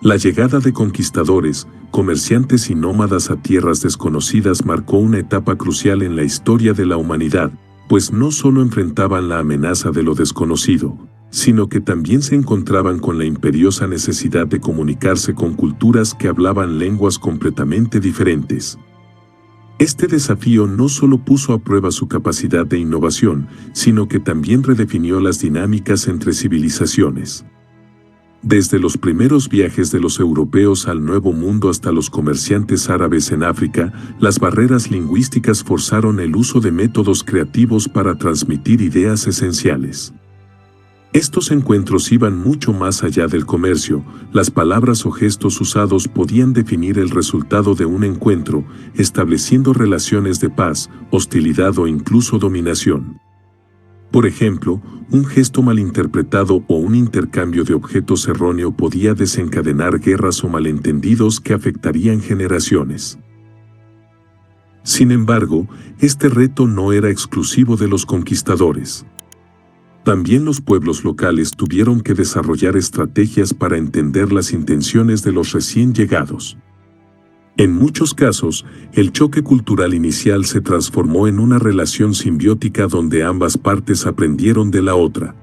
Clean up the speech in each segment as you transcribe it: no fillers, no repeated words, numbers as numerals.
La llegada de conquistadores, comerciantes y nómadas a tierras desconocidas marcó una etapa crucial en la historia de la humanidad, pues no solo enfrentaban la amenaza de lo desconocido, sino que también se encontraban con la imperiosa necesidad de comunicarse con culturas que hablaban lenguas completamente diferentes. Este desafío no solo puso a prueba su capacidad de innovación, sino que también redefinió las dinámicas entre civilizaciones. Desde los primeros viajes de los europeos al Nuevo Mundo hasta los comerciantes árabes en África, las barreras lingüísticas forzaron el uso de métodos creativos para transmitir ideas esenciales. Estos encuentros iban mucho más allá del comercio. Las palabras o gestos usados podían definir el resultado de un encuentro, estableciendo relaciones de paz, hostilidad o incluso dominación. Por ejemplo, un gesto malinterpretado o un intercambio de objetos erróneo podía desencadenar guerras o malentendidos que afectarían generaciones. Sin embargo, este reto no era exclusivo de los conquistadores. También los pueblos locales tuvieron que desarrollar estrategias para entender las intenciones de los recién llegados. En muchos casos, el choque cultural inicial se transformó en una relación simbiótica donde ambas partes aprendieron de la otra.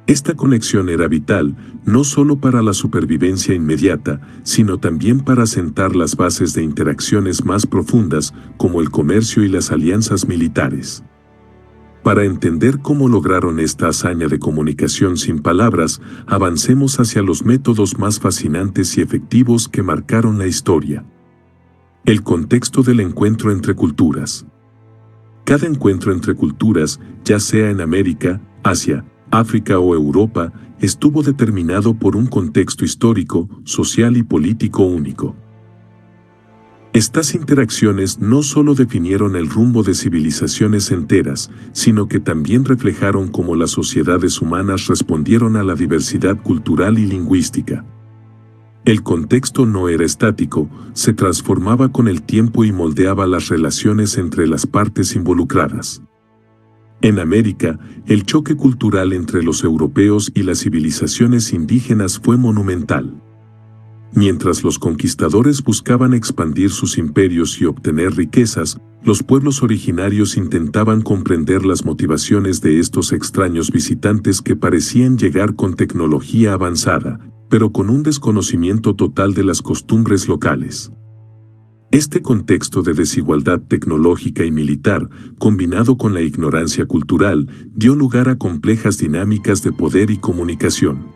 Esta conexión era vital, no solo para la supervivencia inmediata, sino también para sentar las bases de interacciones más profundas, como el comercio y las alianzas militares. Para entender cómo lograron esta hazaña de comunicación sin palabras, avancemos hacia los métodos más fascinantes y efectivos que marcaron la historia. El contexto del encuentro entre culturas. Cada encuentro entre culturas, ya sea en América, Asia, África o Europa, estuvo determinado por un contexto histórico, social y político único. Estas interacciones no solo definieron el rumbo de civilizaciones enteras, sino que también reflejaron cómo las sociedades humanas respondieron a la diversidad cultural y lingüística. El contexto no era estático, se transformaba con el tiempo y moldeaba las relaciones entre las partes involucradas. En América, el choque cultural entre los europeos y las civilizaciones indígenas fue monumental. Mientras los conquistadores buscaban expandir sus imperios y obtener riquezas, los pueblos originarios intentaban comprender las motivaciones de estos extraños visitantes que parecían llegar con tecnología avanzada, pero con un desconocimiento total de las costumbres locales. Este contexto de desigualdad tecnológica y militar, combinado con la ignorancia cultural, dio lugar a complejas dinámicas de poder y comunicación.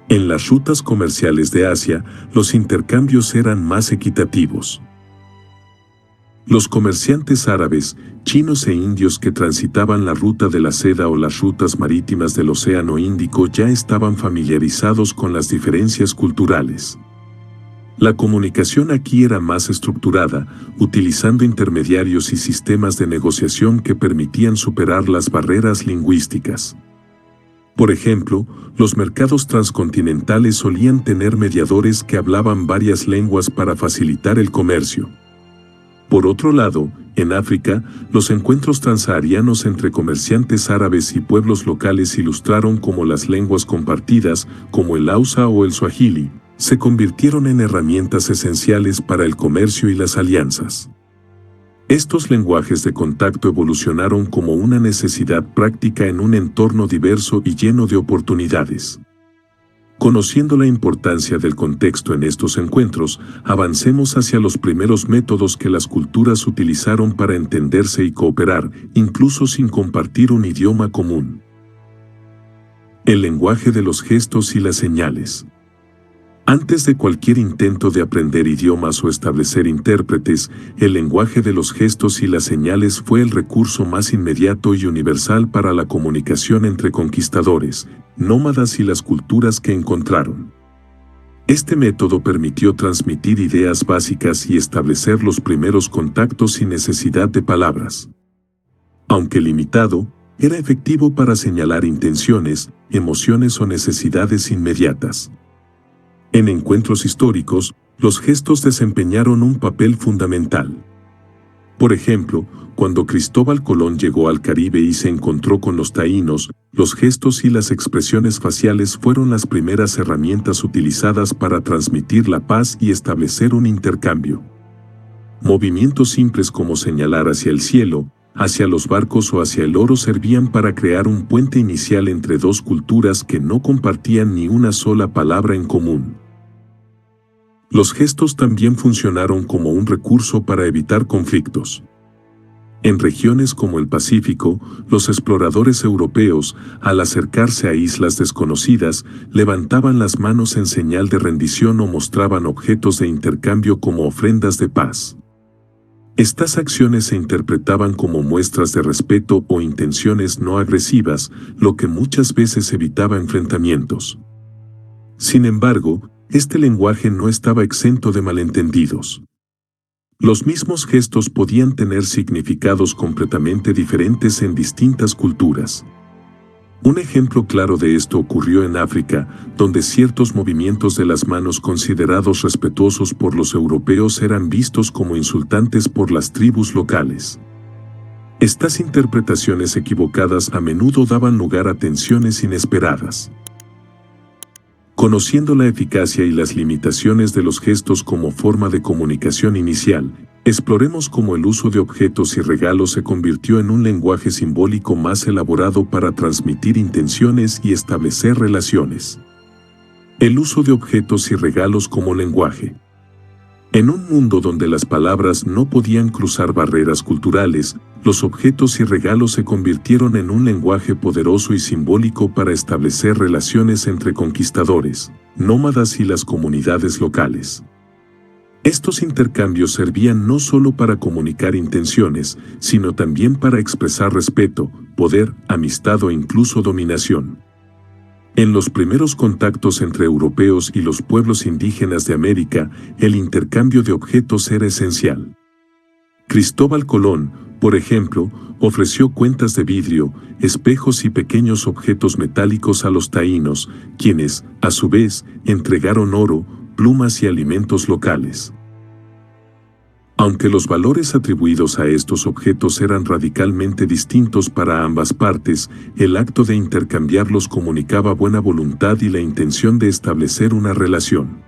En las rutas comerciales de Asia, los intercambios eran más equitativos. Los comerciantes árabes, chinos e indios que transitaban la ruta de la seda o las rutas marítimas del Océano Índico ya estaban familiarizados con las diferencias culturales. La comunicación aquí era más estructurada, utilizando intermediarios y sistemas de negociación que permitían superar las barreras lingüísticas. Por ejemplo, los mercados transcontinentales solían tener mediadores que hablaban varias lenguas para facilitar el comercio. Por otro lado, en África, los encuentros transsaharianos entre comerciantes árabes y pueblos locales ilustraron cómo las lenguas compartidas, como el Hausa o el Swahili, se convirtieron en herramientas esenciales para el comercio y las alianzas. Estos lenguajes de contacto evolucionaron como una necesidad práctica en un entorno diverso y lleno de oportunidades. Conociendo la importancia del contexto en estos encuentros, avancemos hacia los primeros métodos que las culturas utilizaron para entenderse y cooperar, incluso sin compartir un idioma común. El lenguaje de los gestos y las señales. Antes de cualquier intento de aprender idiomas o establecer intérpretes, el lenguaje de los gestos y las señales fue el recurso más inmediato y universal para la comunicación entre conquistadores, nómadas y las culturas que encontraron. Este método permitió transmitir ideas básicas y establecer los primeros contactos sin necesidad de palabras. Aunque limitado, era efectivo para señalar intenciones, emociones o necesidades inmediatas. En encuentros históricos, los gestos desempeñaron un papel fundamental. Por ejemplo, cuando Cristóbal Colón llegó al Caribe y se encontró con los taínos, los gestos y las expresiones faciales fueron las primeras herramientas utilizadas para transmitir la paz y establecer un intercambio. Movimientos simples como señalar hacia el cielo, hacia los barcos o hacia el oro servían para crear un puente inicial entre dos culturas que no compartían ni una sola palabra en común. Los gestos también funcionaron como un recurso para evitar conflictos. En regiones como el Pacífico, los exploradores europeos, al acercarse a islas desconocidas, levantaban las manos en señal de rendición o mostraban objetos de intercambio como ofrendas de paz. Estas acciones se interpretaban como muestras de respeto o intenciones no agresivas, lo que muchas veces evitaba enfrentamientos. Sin embargo, este lenguaje no estaba exento de malentendidos. Los mismos gestos podían tener significados completamente diferentes en distintas culturas. Un ejemplo claro de esto ocurrió en África, donde ciertos movimientos de las manos considerados respetuosos por los europeos eran vistos como insultantes por las tribus locales. Estas interpretaciones equivocadas a menudo daban lugar a tensiones inesperadas. Conociendo la eficacia y las limitaciones de los gestos como forma de comunicación inicial, exploremos cómo el uso de objetos y regalos se convirtió en un lenguaje simbólico más elaborado para transmitir intenciones y establecer relaciones. El uso de objetos y regalos como lenguaje. En un mundo donde las palabras no podían cruzar barreras culturales, los objetos y regalos se convirtieron en un lenguaje poderoso y simbólico para establecer relaciones entre conquistadores, nómadas y las comunidades locales. Estos intercambios servían no solo para comunicar intenciones, sino también para expresar respeto, poder, amistad o incluso dominación. En los primeros contactos entre europeos y los pueblos indígenas de América, el intercambio de objetos era esencial. Cristóbal Colón, por ejemplo, ofreció cuentas de vidrio, espejos y pequeños objetos metálicos a los taínos, quienes, a su vez, entregaron oro, plumas y alimentos locales. Aunque los valores atribuidos a estos objetos eran radicalmente distintos para ambas partes, el acto de intercambiarlos comunicaba buena voluntad y la intención de establecer una relación.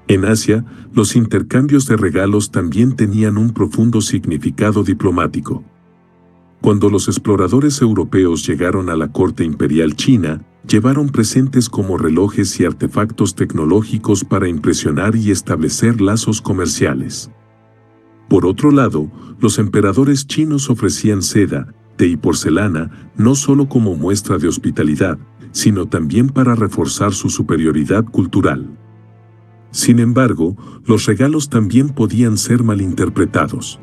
En Asia, los intercambios de regalos también tenían un profundo significado diplomático. Cuando los exploradores europeos llegaron a la corte imperial china, llevaron presentes como relojes y artefactos tecnológicos para impresionar y establecer lazos comerciales. Por otro lado, los emperadores chinos ofrecían seda, té y porcelana, no solo como muestra de hospitalidad, sino también para reforzar su superioridad cultural. Sin embargo, los regalos también podían ser malinterpretados.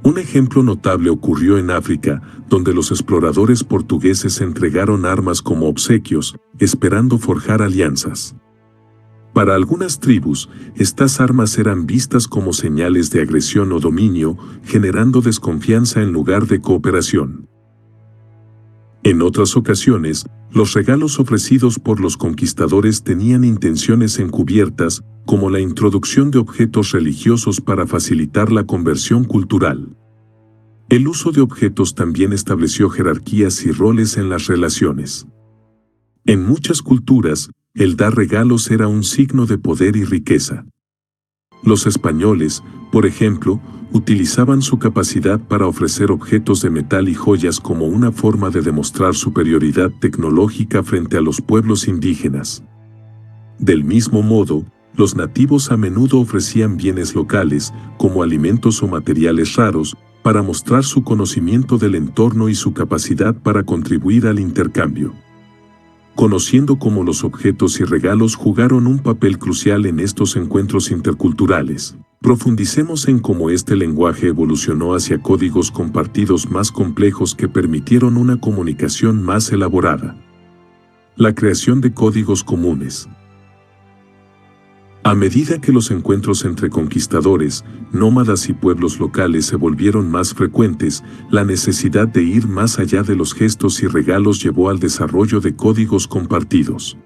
Un ejemplo notable ocurrió en África, donde los exploradores portugueses entregaron armas como obsequios, esperando forjar alianzas. Para algunas tribus, estas armas eran vistas como señales de agresión o dominio, generando desconfianza en lugar de cooperación. En otras ocasiones, los regalos ofrecidos por los conquistadores tenían intenciones encubiertas, como la introducción de objetos religiosos para facilitar la conversión cultural. El uso de objetos también estableció jerarquías y roles en las relaciones. En muchas culturas, el dar regalos era un signo de poder y riqueza. Los españoles, por ejemplo, utilizaban su capacidad para ofrecer objetos de metal y joyas como una forma de demostrar superioridad tecnológica frente a los pueblos indígenas. Del mismo modo, los nativos a menudo ofrecían bienes locales, como alimentos o materiales raros, para mostrar su conocimiento del entorno y su capacidad para contribuir al intercambio. Conociendo cómo los objetos y regalos jugaron un papel crucial en estos encuentros interculturales, profundicemos en cómo este lenguaje evolucionó hacia códigos compartidos más complejos que permitieron una comunicación más elaborada. La creación de códigos comunes. A medida que los encuentros entre conquistadores, nómadas y pueblos locales se volvieron más frecuentes, la necesidad de ir más allá de los gestos y regalos llevó al desarrollo de códigos compartidos.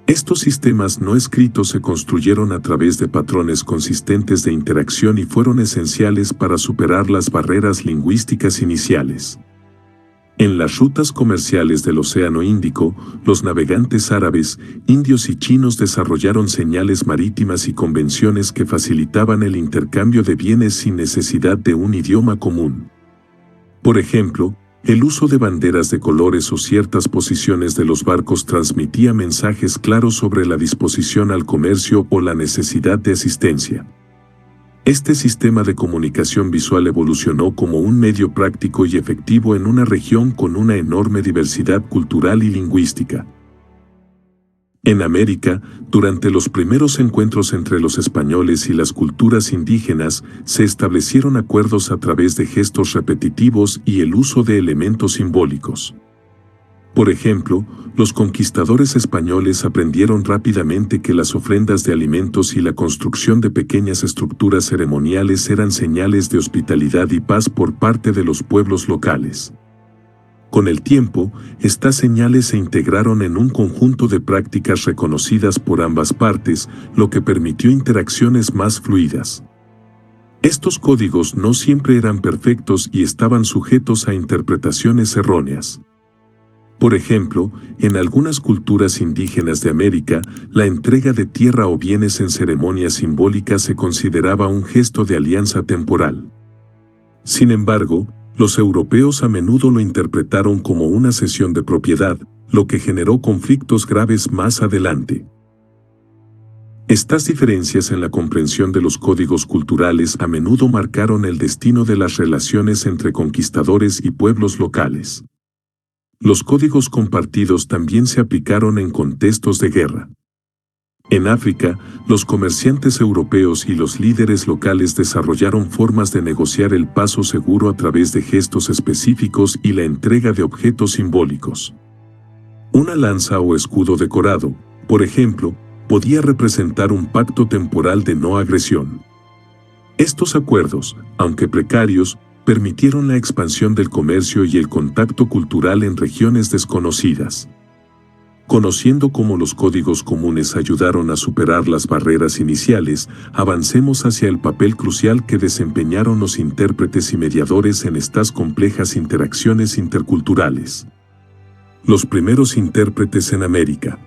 Estos sistemas no escritos se construyeron a través de patrones consistentes de interacción y fueron esenciales para superar las barreras lingüísticas iniciales. En las rutas comerciales del Océano Índico, los navegantes árabes, indios y chinos desarrollaron señales marítimas y convenciones que facilitaban el intercambio de bienes sin necesidad de un idioma común. Por ejemplo, el uso de banderas de colores o ciertas posiciones de los barcos transmitía mensajes claros sobre la disposición al comercio o la necesidad de asistencia. Este sistema de comunicación visual evolucionó como un medio práctico y efectivo en una región con una enorme diversidad cultural y lingüística. En América, durante los primeros encuentros entre los españoles y las culturas indígenas, se establecieron acuerdos a través de gestos repetitivos y el uso de elementos simbólicos. Por ejemplo, los conquistadores españoles aprendieron rápidamente que las ofrendas de alimentos y la construcción de pequeñas estructuras ceremoniales eran señales de hospitalidad y paz por parte de los pueblos locales. Con el tiempo, estas señales se integraron en un conjunto de prácticas reconocidas por ambas partes, lo que permitió interacciones más fluidas. Estos códigos no siempre eran perfectos y estaban sujetos a interpretaciones erróneas. Por ejemplo, en algunas culturas indígenas de América, la entrega de tierra o bienes en ceremonias simbólicas se consideraba un gesto de alianza temporal. Sin embargo, los europeos a menudo lo interpretaron como una cesión de propiedad, lo que generó conflictos graves más adelante. Estas diferencias en la comprensión de los códigos culturales a menudo marcaron el destino de las relaciones entre conquistadores y pueblos locales. Los códigos compartidos también se aplicaron en contextos de guerra. En África, los comerciantes europeos y los líderes locales desarrollaron formas de negociar el paso seguro a través de gestos específicos y la entrega de objetos simbólicos. Una lanza o escudo decorado, por ejemplo, podía representar un pacto temporal de no agresión. Estos acuerdos, aunque precarios, permitieron la expansión del comercio y el contacto cultural en regiones desconocidas. Conociendo cómo los códigos comunes ayudaron a superar las barreras iniciales, avancemos hacia el papel crucial que desempeñaron los intérpretes y mediadores en estas complejas interacciones interculturales. Los primeros intérpretes en América.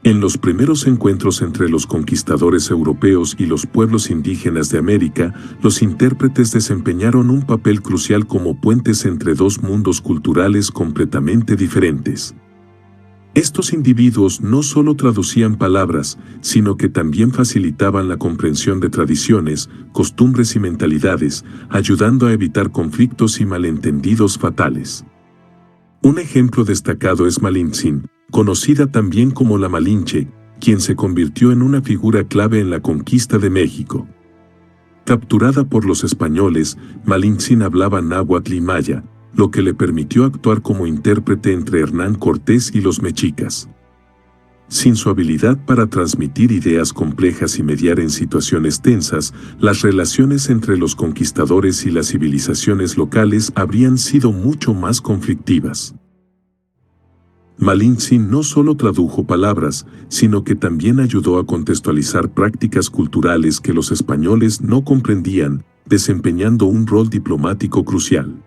En los primeros encuentros entre los conquistadores europeos y los pueblos indígenas de América, los intérpretes desempeñaron un papel crucial como puentes entre dos mundos culturales completamente diferentes. Estos individuos no solo traducían palabras, sino que también facilitaban la comprensión de tradiciones, costumbres y mentalidades, ayudando a evitar conflictos y malentendidos fatales. Un ejemplo destacado es Malintzin, conocida también como la Malinche, quien se convirtió en una figura clave en la conquista de México. Capturada por los españoles, Malintzin hablaba náhuatl y maya, lo que le permitió actuar como intérprete entre Hernán Cortés y los mexicas. Sin su habilidad para transmitir ideas complejas y mediar en situaciones tensas, las relaciones entre los conquistadores y las civilizaciones locales habrían sido mucho más conflictivas. Malintzin no solo tradujo palabras, sino que también ayudó a contextualizar prácticas culturales que los españoles no comprendían, desempeñando un rol diplomático crucial.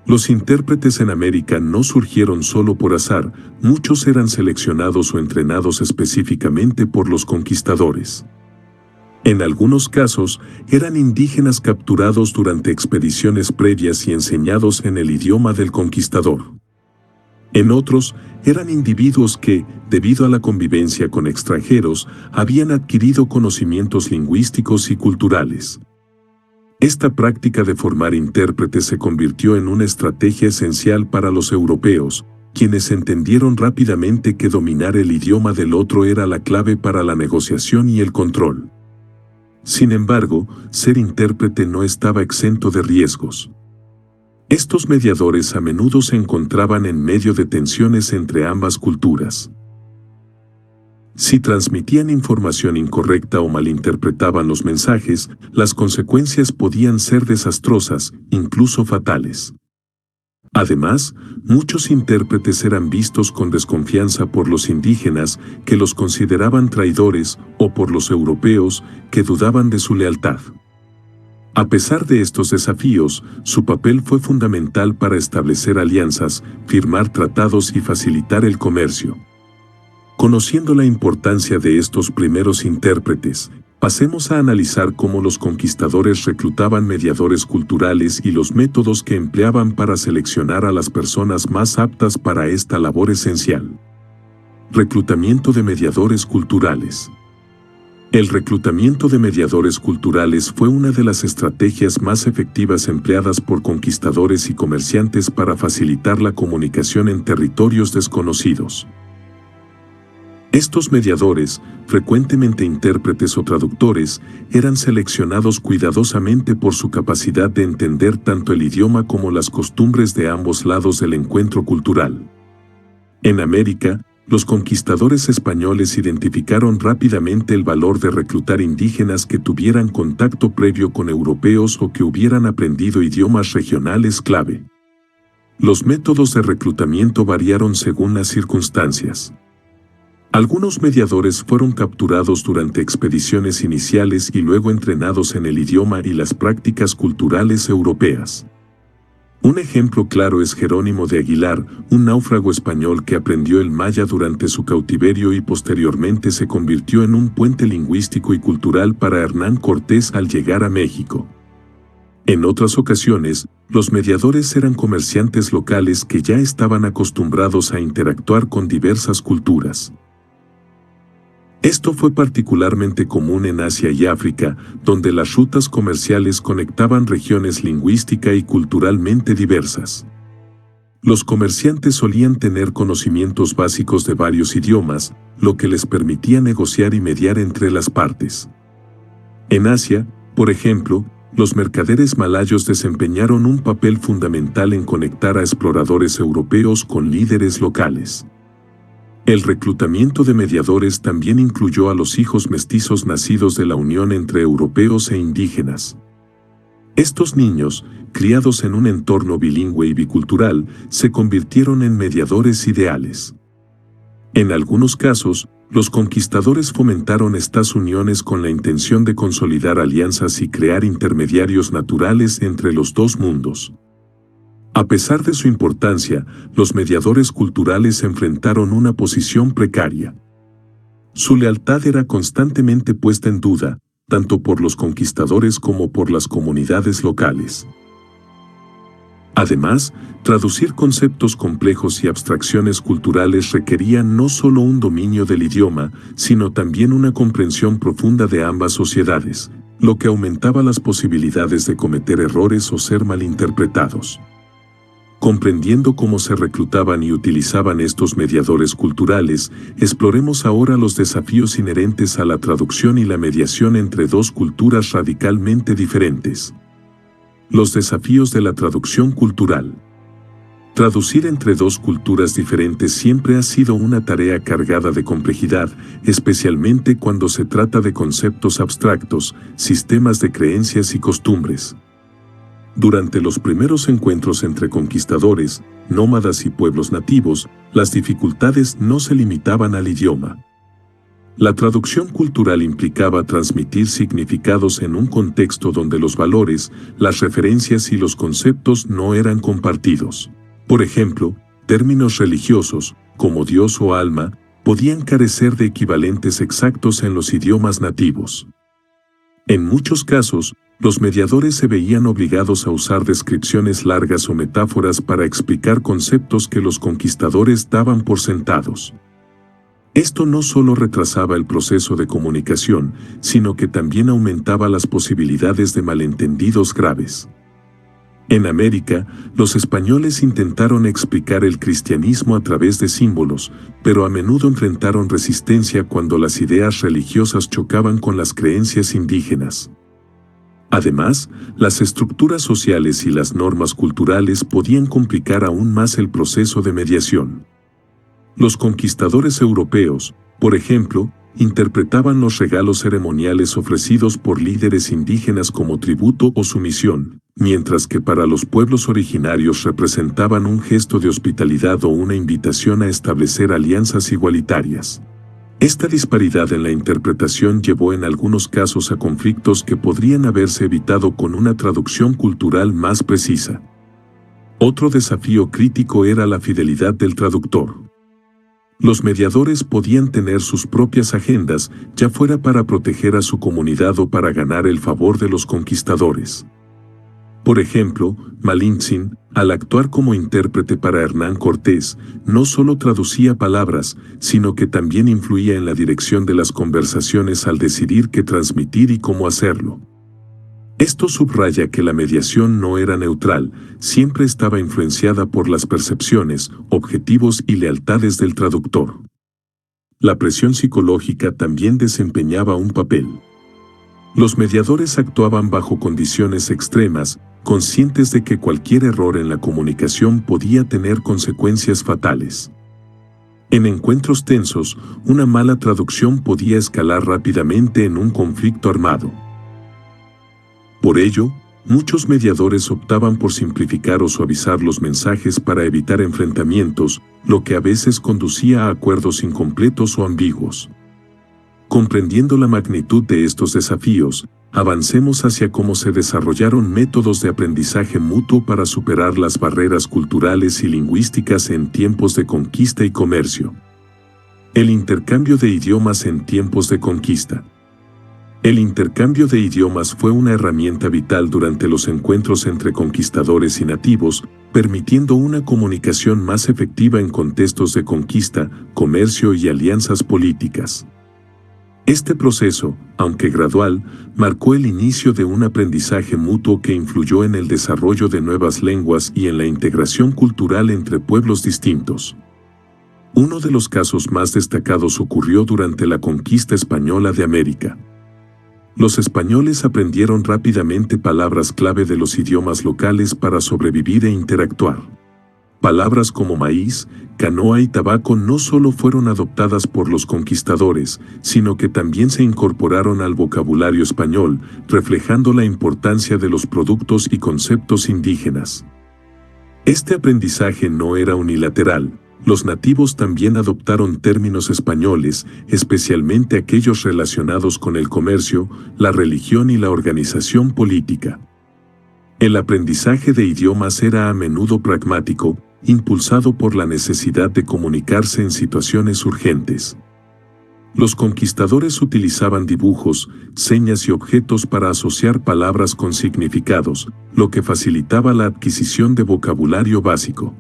Los intérpretes en América no surgieron solo por azar, muchos eran seleccionados o entrenados específicamente por los conquistadores. En algunos casos, eran indígenas capturados durante expediciones previas y enseñados en el idioma del conquistador. En otros, eran individuos que, debido a la convivencia con extranjeros, habían adquirido conocimientos lingüísticos y culturales. Esta práctica de formar intérpretes se convirtió en una estrategia esencial para los europeos, quienes entendieron rápidamente que dominar el idioma del otro era la clave para la negociación y el control. Sin embargo, ser intérprete no estaba exento de riesgos. Estos mediadores a menudo se encontraban en medio de tensiones entre ambas culturas. Si transmitían información incorrecta o malinterpretaban los mensajes, las consecuencias podían ser desastrosas, incluso fatales. Además, muchos intérpretes eran vistos con desconfianza por los indígenas, que los consideraban traidores, o por los europeos, que dudaban de su lealtad. A pesar de estos desafíos, su papel fue fundamental para establecer alianzas, firmar tratados y facilitar el comercio. Conociendo la importancia de estos primeros intérpretes, pasemos a analizar cómo los conquistadores reclutaban mediadores culturales y los métodos que empleaban para seleccionar a las personas más aptas para esta labor esencial. Reclutamiento de mediadores culturales. El reclutamiento de mediadores culturales fue una de las estrategias más efectivas empleadas por conquistadores y comerciantes para facilitar la comunicación en territorios desconocidos. Estos mediadores, frecuentemente intérpretes o traductores, eran seleccionados cuidadosamente por su capacidad de entender tanto el idioma como las costumbres de ambos lados del encuentro cultural. En América, los conquistadores españoles identificaron rápidamente el valor de reclutar indígenas que tuvieran contacto previo con europeos o que hubieran aprendido idiomas regionales clave. Los métodos de reclutamiento variaron según las circunstancias. Algunos mediadores fueron capturados durante expediciones iniciales y luego entrenados en el idioma y las prácticas culturales europeas. Un ejemplo claro es Jerónimo de Aguilar, un náufrago español que aprendió el maya durante su cautiverio y posteriormente se convirtió en un puente lingüístico y cultural para Hernán Cortés al llegar a México. En otras ocasiones, los mediadores eran comerciantes locales que ya estaban acostumbrados a interactuar con diversas culturas. Esto fue particularmente común en Asia y África, donde las rutas comerciales conectaban regiones lingüística y culturalmente diversas. Los comerciantes solían tener conocimientos básicos de varios idiomas, lo que les permitía negociar y mediar entre las partes. En Asia, por ejemplo, los mercaderes malayos desempeñaron un papel fundamental en conectar a exploradores europeos con líderes locales. El reclutamiento de mediadores también incluyó a los hijos mestizos nacidos de la unión entre europeos e indígenas. Estos niños, criados en un entorno bilingüe y bicultural, se convirtieron en mediadores ideales. En algunos casos, los conquistadores fomentaron estas uniones con la intención de consolidar alianzas y crear intermediarios naturales entre los dos mundos. A pesar de su importancia, los mediadores culturales enfrentaron una posición precaria. Su lealtad era constantemente puesta en duda, tanto por los conquistadores como por las comunidades locales. Además, traducir conceptos complejos y abstracciones culturales requería no solo un dominio del idioma, sino también una comprensión profunda de ambas sociedades, lo que aumentaba las posibilidades de cometer errores o ser malinterpretados. Comprendiendo cómo se reclutaban y utilizaban estos mediadores culturales, exploremos ahora los desafíos inherentes a la traducción y la mediación entre dos culturas radicalmente diferentes. Los desafíos de la traducción cultural. Traducir entre dos culturas diferentes siempre ha sido una tarea cargada de complejidad, especialmente cuando se trata de conceptos abstractos, sistemas de creencias y costumbres. Durante los primeros encuentros entre conquistadores, nómadas y pueblos nativos, las dificultades no se limitaban al idioma. La traducción cultural implicaba transmitir significados en un contexto donde los valores, las referencias y los conceptos no eran compartidos. Por ejemplo, términos religiosos, como Dios o alma, podían carecer de equivalentes exactos en los idiomas nativos. En muchos casos, los mediadores se veían obligados a usar descripciones largas o metáforas para explicar conceptos que los conquistadores daban por sentados. Esto no solo retrasaba el proceso de comunicación, sino que también aumentaba las posibilidades de malentendidos graves. En América, los españoles intentaron explicar el cristianismo a través de símbolos, pero a menudo enfrentaron resistencia cuando las ideas religiosas chocaban con las creencias indígenas. Además, las estructuras sociales y las normas culturales podían complicar aún más el proceso de mediación. Los conquistadores europeos, por ejemplo, interpretaban los regalos ceremoniales ofrecidos por líderes indígenas como tributo o sumisión, mientras que para los pueblos originarios representaban un gesto de hospitalidad o una invitación a establecer alianzas igualitarias. Esta disparidad en la interpretación llevó en algunos casos a conflictos que podrían haberse evitado con una traducción cultural más precisa. Otro desafío crítico era la fidelidad del traductor. Los mediadores podían tener sus propias agendas, ya fuera para proteger a su comunidad o para ganar el favor de los conquistadores. Por ejemplo, Malintzin, al actuar como intérprete para Hernán Cortés, no solo traducía palabras, sino que también influía en la dirección de las conversaciones al decidir qué transmitir y cómo hacerlo. Esto subraya que la mediación no era neutral, siempre estaba influenciada por las percepciones, objetivos y lealtades del traductor. La presión psicológica también desempeñaba un papel. Los mediadores actuaban bajo condiciones extremas, conscientes de que cualquier error en la comunicación podía tener consecuencias fatales. En encuentros tensos, una mala traducción podía escalar rápidamente en un conflicto armado. Por ello, muchos mediadores optaban por simplificar o suavizar los mensajes para evitar enfrentamientos, lo que a veces conducía a acuerdos incompletos o ambiguos. Comprendiendo la magnitud de estos desafíos, avancemos hacia cómo se desarrollaron métodos de aprendizaje mutuo para superar las barreras culturales y lingüísticas en tiempos de conquista y comercio. El intercambio de idiomas en tiempos de conquista. El intercambio de idiomas fue una herramienta vital durante los encuentros entre conquistadores y nativos, permitiendo una comunicación más efectiva en contextos de conquista, comercio y alianzas políticas. Este proceso, aunque gradual, marcó el inicio de un aprendizaje mutuo que influyó en el desarrollo de nuevas lenguas y en la integración cultural entre pueblos distintos. Uno de los casos más destacados ocurrió durante la conquista española de América. Los españoles aprendieron rápidamente palabras clave de los idiomas locales para sobrevivir e interactuar. Palabras como maíz, canoa y tabaco no solo fueron adoptadas por los conquistadores, sino que también se incorporaron al vocabulario español, reflejando la importancia de los productos y conceptos indígenas. Este aprendizaje no era unilateral. Los nativos también adoptaron términos españoles, especialmente aquellos relacionados con el comercio, la religión y la organización política. El aprendizaje de idiomas era a menudo pragmático, impulsado por la necesidad de comunicarse en situaciones urgentes. Los conquistadores utilizaban dibujos, señas y objetos para asociar palabras con significados, lo que facilitaba la adquisición de vocabulario básico.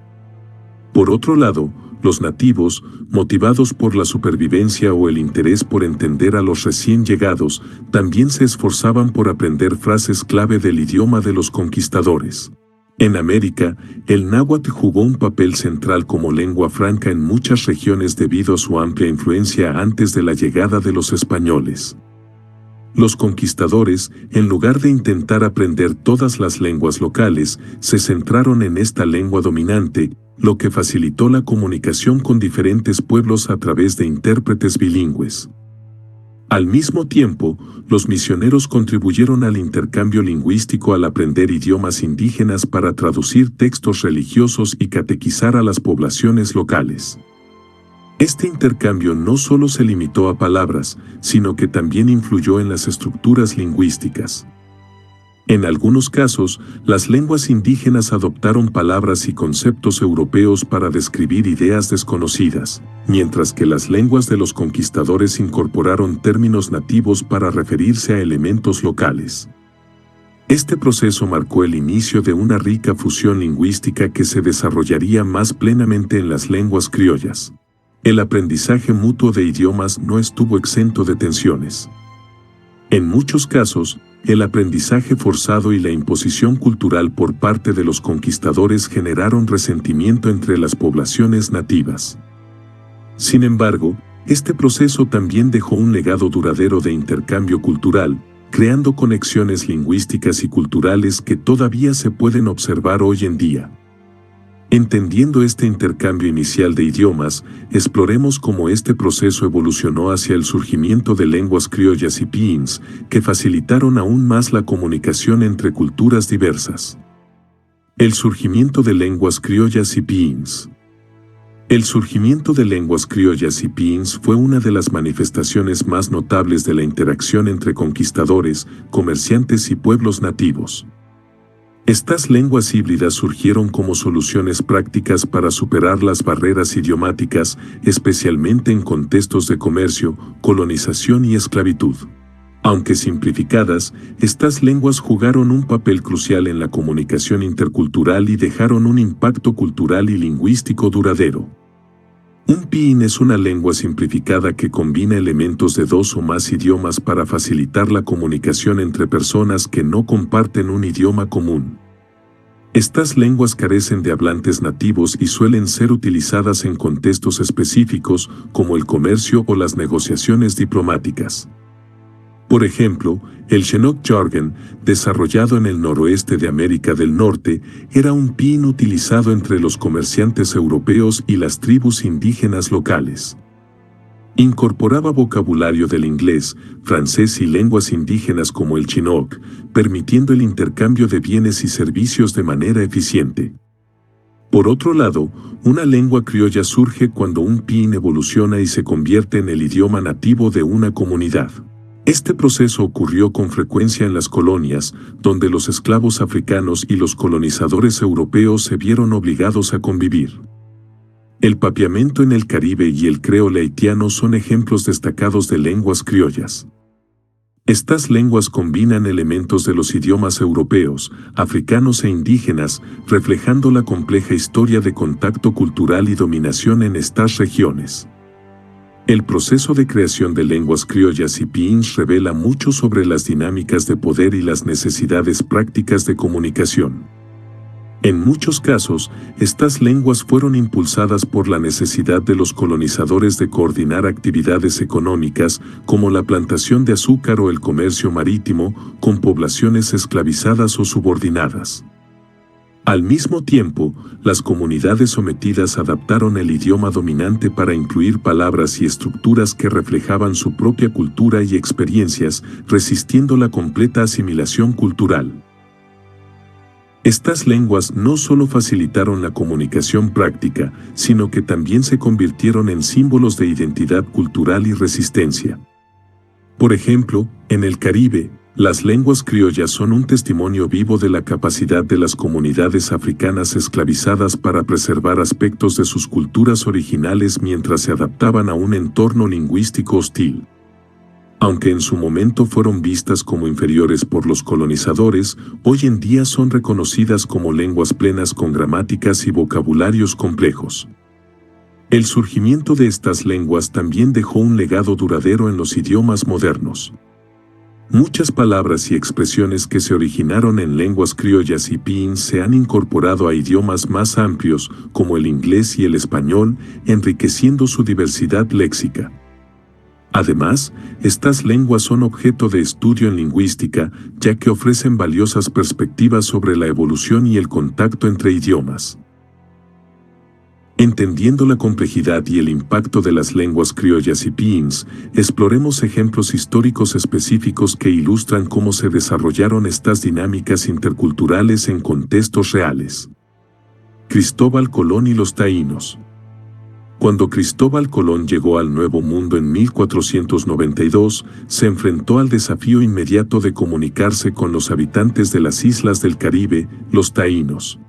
Por otro lado, los nativos, motivados por la supervivencia o el interés por entender a los recién llegados, también se esforzaban por aprender frases clave del idioma de los conquistadores. En América, el náhuatl jugó un papel central como lengua franca en muchas regiones debido a su amplia influencia antes de la llegada de los españoles. Los conquistadores, en lugar de intentar aprender todas las lenguas locales, se centraron en esta lengua dominante, lo que facilitó la comunicación con diferentes pueblos a través de intérpretes bilingües. Al mismo tiempo, los misioneros contribuyeron al intercambio lingüístico al aprender idiomas indígenas para traducir textos religiosos y catequizar a las poblaciones locales. Este intercambio no solo se limitó a palabras, sino que también influyó en las estructuras lingüísticas. En algunos casos, las lenguas indígenas adoptaron palabras y conceptos europeos para describir ideas desconocidas, mientras que las lenguas de los conquistadores incorporaron términos nativos para referirse a elementos locales. Este proceso marcó el inicio de una rica fusión lingüística que se desarrollaría más plenamente en las lenguas criollas. El aprendizaje mutuo de idiomas no estuvo exento de tensiones. En muchos casos, el aprendizaje forzado y la imposición cultural por parte de los conquistadores generaron resentimiento entre las poblaciones nativas. Sin embargo, este proceso también dejó un legado duradero de intercambio cultural, creando conexiones lingüísticas y culturales que todavía se pueden observar hoy en día. Entendiendo este intercambio inicial de idiomas, exploremos cómo este proceso evolucionó hacia el surgimiento de lenguas criollas y pidgins, que facilitaron aún más la comunicación entre culturas diversas. El surgimiento de lenguas criollas y pidgins. El surgimiento de lenguas criollas y pidgins fue una de las manifestaciones más notables de la interacción entre conquistadores, comerciantes y pueblos nativos. Estas lenguas híbridas surgieron como soluciones prácticas para superar las barreras idiomáticas, especialmente en contextos de comercio, colonización y esclavitud. Aunque simplificadas, estas lenguas jugaron un papel crucial en la comunicación intercultural y dejaron un impacto cultural y lingüístico duradero. Un pidgin es una lengua simplificada que combina elementos de dos o más idiomas para facilitar la comunicación entre personas que no comparten un idioma común. Estas lenguas carecen de hablantes nativos y suelen ser utilizadas en contextos específicos como el comercio o las negociaciones diplomáticas. Por ejemplo, el Chinook Jargon, desarrollado en el noroeste de América del Norte, era un pidgin utilizado entre los comerciantes europeos y las tribus indígenas locales. Incorporaba vocabulario del inglés, francés y lenguas indígenas como el Chinook, permitiendo el intercambio de bienes y servicios de manera eficiente. Por otro lado, una lengua criolla surge cuando un pidgin evoluciona y se convierte en el idioma nativo de una comunidad. Este proceso ocurrió con frecuencia en las colonias, donde los esclavos africanos y los colonizadores europeos se vieron obligados a convivir. El papiamento en el Caribe y el creole haitiano son ejemplos destacados de lenguas criollas. Estas lenguas combinan elementos de los idiomas europeos, africanos e indígenas, reflejando la compleja historia de contacto cultural y dominación en estas regiones. El proceso de creación de lenguas criollas y pidgins revela mucho sobre las dinámicas de poder y las necesidades prácticas de comunicación. En muchos casos, estas lenguas fueron impulsadas por la necesidad de los colonizadores de coordinar actividades económicas como la plantación de azúcar o el comercio marítimo con poblaciones esclavizadas o subordinadas. Al mismo tiempo, las comunidades sometidas adaptaron el idioma dominante para incluir palabras y estructuras que reflejaban su propia cultura y experiencias, resistiendo la completa asimilación cultural. Estas lenguas no solo facilitaron la comunicación práctica, sino que también se convirtieron en símbolos de identidad cultural y resistencia. Por ejemplo, en el Caribe, las lenguas criollas son un testimonio vivo de la capacidad de las comunidades africanas esclavizadas para preservar aspectos de sus culturas originales mientras se adaptaban a un entorno lingüístico hostil. Aunque en su momento fueron vistas como inferiores por los colonizadores, hoy en día son reconocidas como lenguas plenas con gramáticas y vocabularios complejos. El surgimiento de estas lenguas también dejó un legado duradero en los idiomas modernos. Muchas palabras y expresiones que se originaron en lenguas criollas y pidgins se han incorporado a idiomas más amplios, como el inglés y el español, enriqueciendo su diversidad léxica. Además, estas lenguas son objeto de estudio en lingüística, ya que ofrecen valiosas perspectivas sobre la evolución y el contacto entre idiomas. Entendiendo la complejidad y el impacto de las lenguas criollas y pidgins, exploremos ejemplos históricos específicos que ilustran cómo se desarrollaron estas dinámicas interculturales en contextos reales. Cristóbal Colón y los taínos. Cuando Cristóbal Colón llegó al Nuevo Mundo en 1492, se enfrentó al desafío inmediato de comunicarse con los habitantes de las islas del Caribe, los taínos.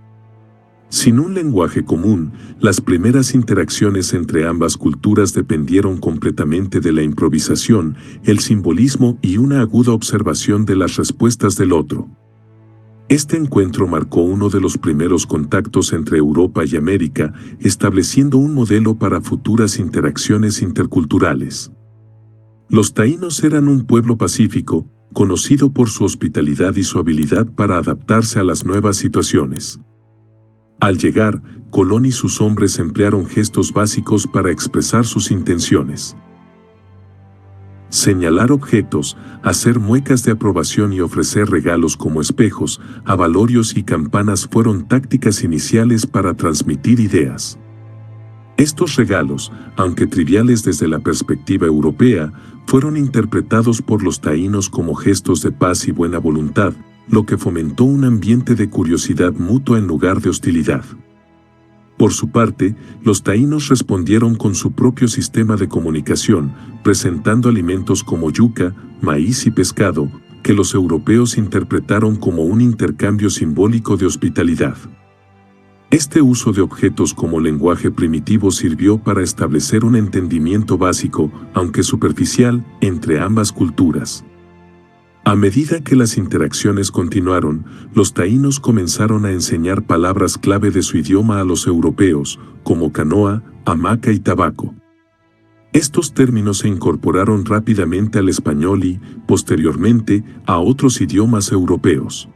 Sin un lenguaje común, las primeras interacciones entre ambas culturas dependieron completamente de la improvisación, el simbolismo y una aguda observación de las respuestas del otro. Este encuentro marcó uno de los primeros contactos entre Europa y América, estableciendo un modelo para futuras interacciones interculturales. Los taínos eran un pueblo pacífico, conocido por su hospitalidad y su habilidad para adaptarse a las nuevas situaciones. Al llegar, Colón y sus hombres emplearon gestos básicos para expresar sus intenciones. Señalar objetos, hacer muecas de aprobación y ofrecer regalos como espejos, abalorios y campanas fueron tácticas iniciales para transmitir ideas. Estos regalos, aunque triviales desde la perspectiva europea, fueron interpretados por los taínos como gestos de paz y buena voluntad, lo que fomentó un ambiente de curiosidad mutua en lugar de hostilidad. Por su parte, los taínos respondieron con su propio sistema de comunicación, presentando alimentos como yuca, maíz y pescado, que los europeos interpretaron como un intercambio simbólico de hospitalidad. Este uso de objetos como lenguaje primitivo sirvió para establecer un entendimiento básico, aunque superficial, entre ambas culturas. A medida que las interacciones continuaron, los taínos comenzaron a enseñar palabras clave de su idioma a los europeos, como canoa, hamaca y tabaco. Estos términos se incorporaron rápidamente al español y, posteriormente, a otros idiomas europeos.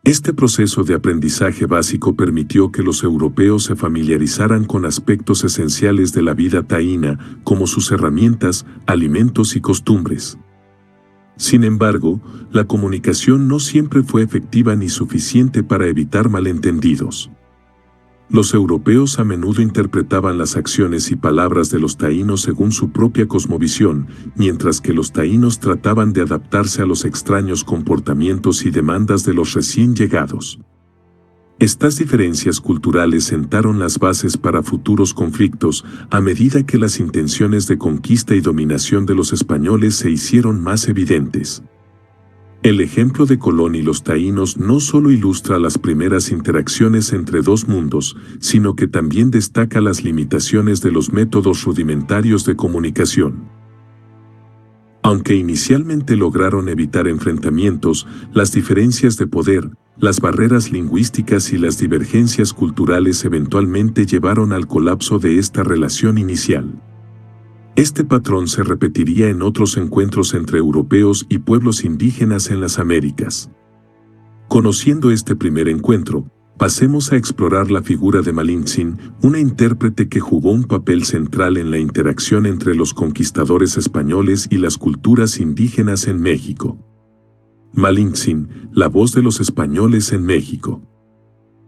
Este proceso de aprendizaje básico permitió que los europeos se familiarizaran con aspectos esenciales de la vida taína, como sus herramientas, alimentos y costumbres. Sin embargo, la comunicación no siempre fue efectiva ni suficiente para evitar malentendidos. Los europeos a menudo interpretaban las acciones y palabras de los taínos según su propia cosmovisión, mientras que los taínos trataban de adaptarse a los extraños comportamientos y demandas de los recién llegados. Estas diferencias culturales sentaron las bases para futuros conflictos a medida que las intenciones de conquista y dominación de los españoles se hicieron más evidentes. El ejemplo de Colón y los taínos no solo ilustra las primeras interacciones entre dos mundos, sino que también destaca las limitaciones de los métodos rudimentarios de comunicación. Aunque inicialmente lograron evitar enfrentamientos, las diferencias de poder, las barreras lingüísticas y las divergencias culturales eventualmente llevaron al colapso de esta relación inicial. Este patrón se repetiría en otros encuentros entre europeos y pueblos indígenas en las Américas. Conociendo este primer encuentro, pasemos a explorar la figura de Malintzin, una intérprete que jugó un papel central en la interacción entre los conquistadores españoles y las culturas indígenas en México. Malintzin, la voz de los españoles en México.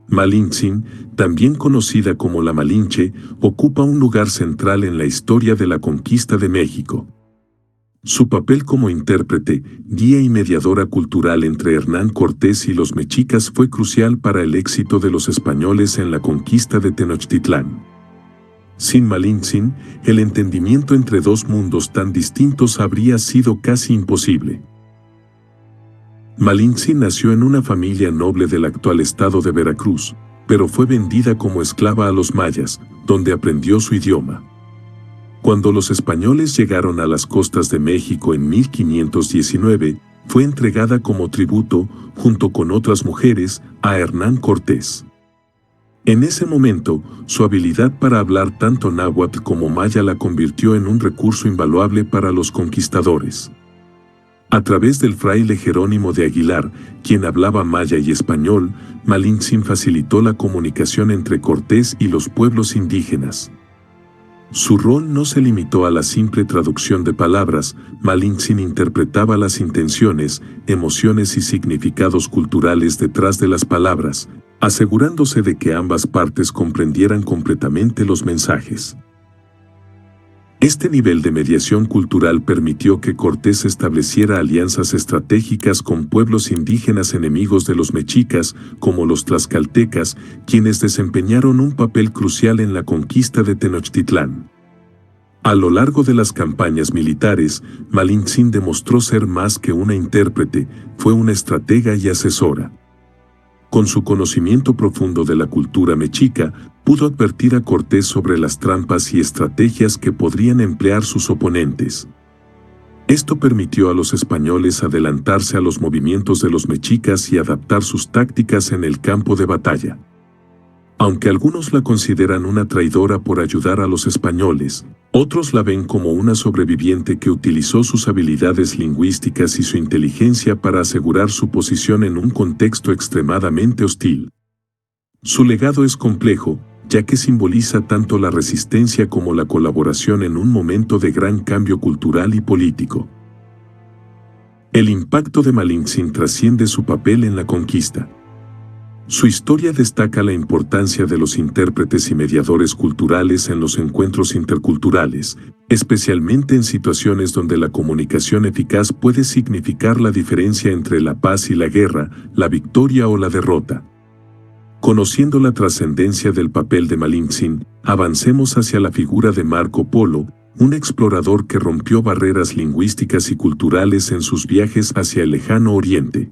Malintzin, también conocida como la Malinche, ocupa un lugar central en la historia de la conquista de México. Su papel como intérprete, guía y mediadora cultural entre Hernán Cortés y los mexicas fue crucial para el éxito de los españoles en la conquista de Tenochtitlán. Sin Malintzin, el entendimiento entre dos mundos tan distintos habría sido casi imposible. Malintzin nació en una familia noble del actual estado de Veracruz, pero fue vendida como esclava a los mayas, donde aprendió su idioma. Cuando los españoles llegaron a las costas de México en 1519, fue entregada como tributo, junto con otras mujeres, a Hernán Cortés. En ese momento, su habilidad para hablar tanto náhuatl como maya la convirtió en un recurso invaluable para los conquistadores. A través del fraile Jerónimo de Aguilar, quien hablaba maya y español, Malintzin facilitó la comunicación entre Cortés y los pueblos indígenas. Su rol no se limitó a la simple traducción de palabras. Malintzin interpretaba las intenciones, emociones y significados culturales detrás de las palabras, asegurándose de que ambas partes comprendieran completamente los mensajes. Este nivel de mediación cultural permitió que Cortés estableciera alianzas estratégicas con pueblos indígenas enemigos de los mexicas, como los tlaxcaltecas, quienes desempeñaron un papel crucial en la conquista de Tenochtitlán. A lo largo de las campañas militares, Malintzin demostró ser más que una intérprete, fue una estratega y asesora. Con su conocimiento profundo de la cultura mexica, pudo advertir a Cortés sobre las trampas y estrategias que podrían emplear sus oponentes. Esto permitió a los españoles adelantarse a los movimientos de los mexicas y adaptar sus tácticas en el campo de batalla. Aunque algunos la consideran una traidora por ayudar a los españoles, otros la ven como una sobreviviente que utilizó sus habilidades lingüísticas y su inteligencia para asegurar su posición en un contexto extremadamente hostil. Su legado es complejo, ya que simboliza tanto la resistencia como la colaboración en un momento de gran cambio cultural y político. El impacto de Malintzin trasciende su papel en la conquista. Su historia destaca la importancia de los intérpretes y mediadores culturales en los encuentros interculturales, especialmente en situaciones donde la comunicación eficaz puede significar la diferencia entre la paz y la guerra, la victoria o la derrota. Conociendo la trascendencia del papel de Malintzin, avancemos hacia la figura de Marco Polo, un explorador que rompió barreras lingüísticas y culturales en sus viajes hacia el lejano oriente.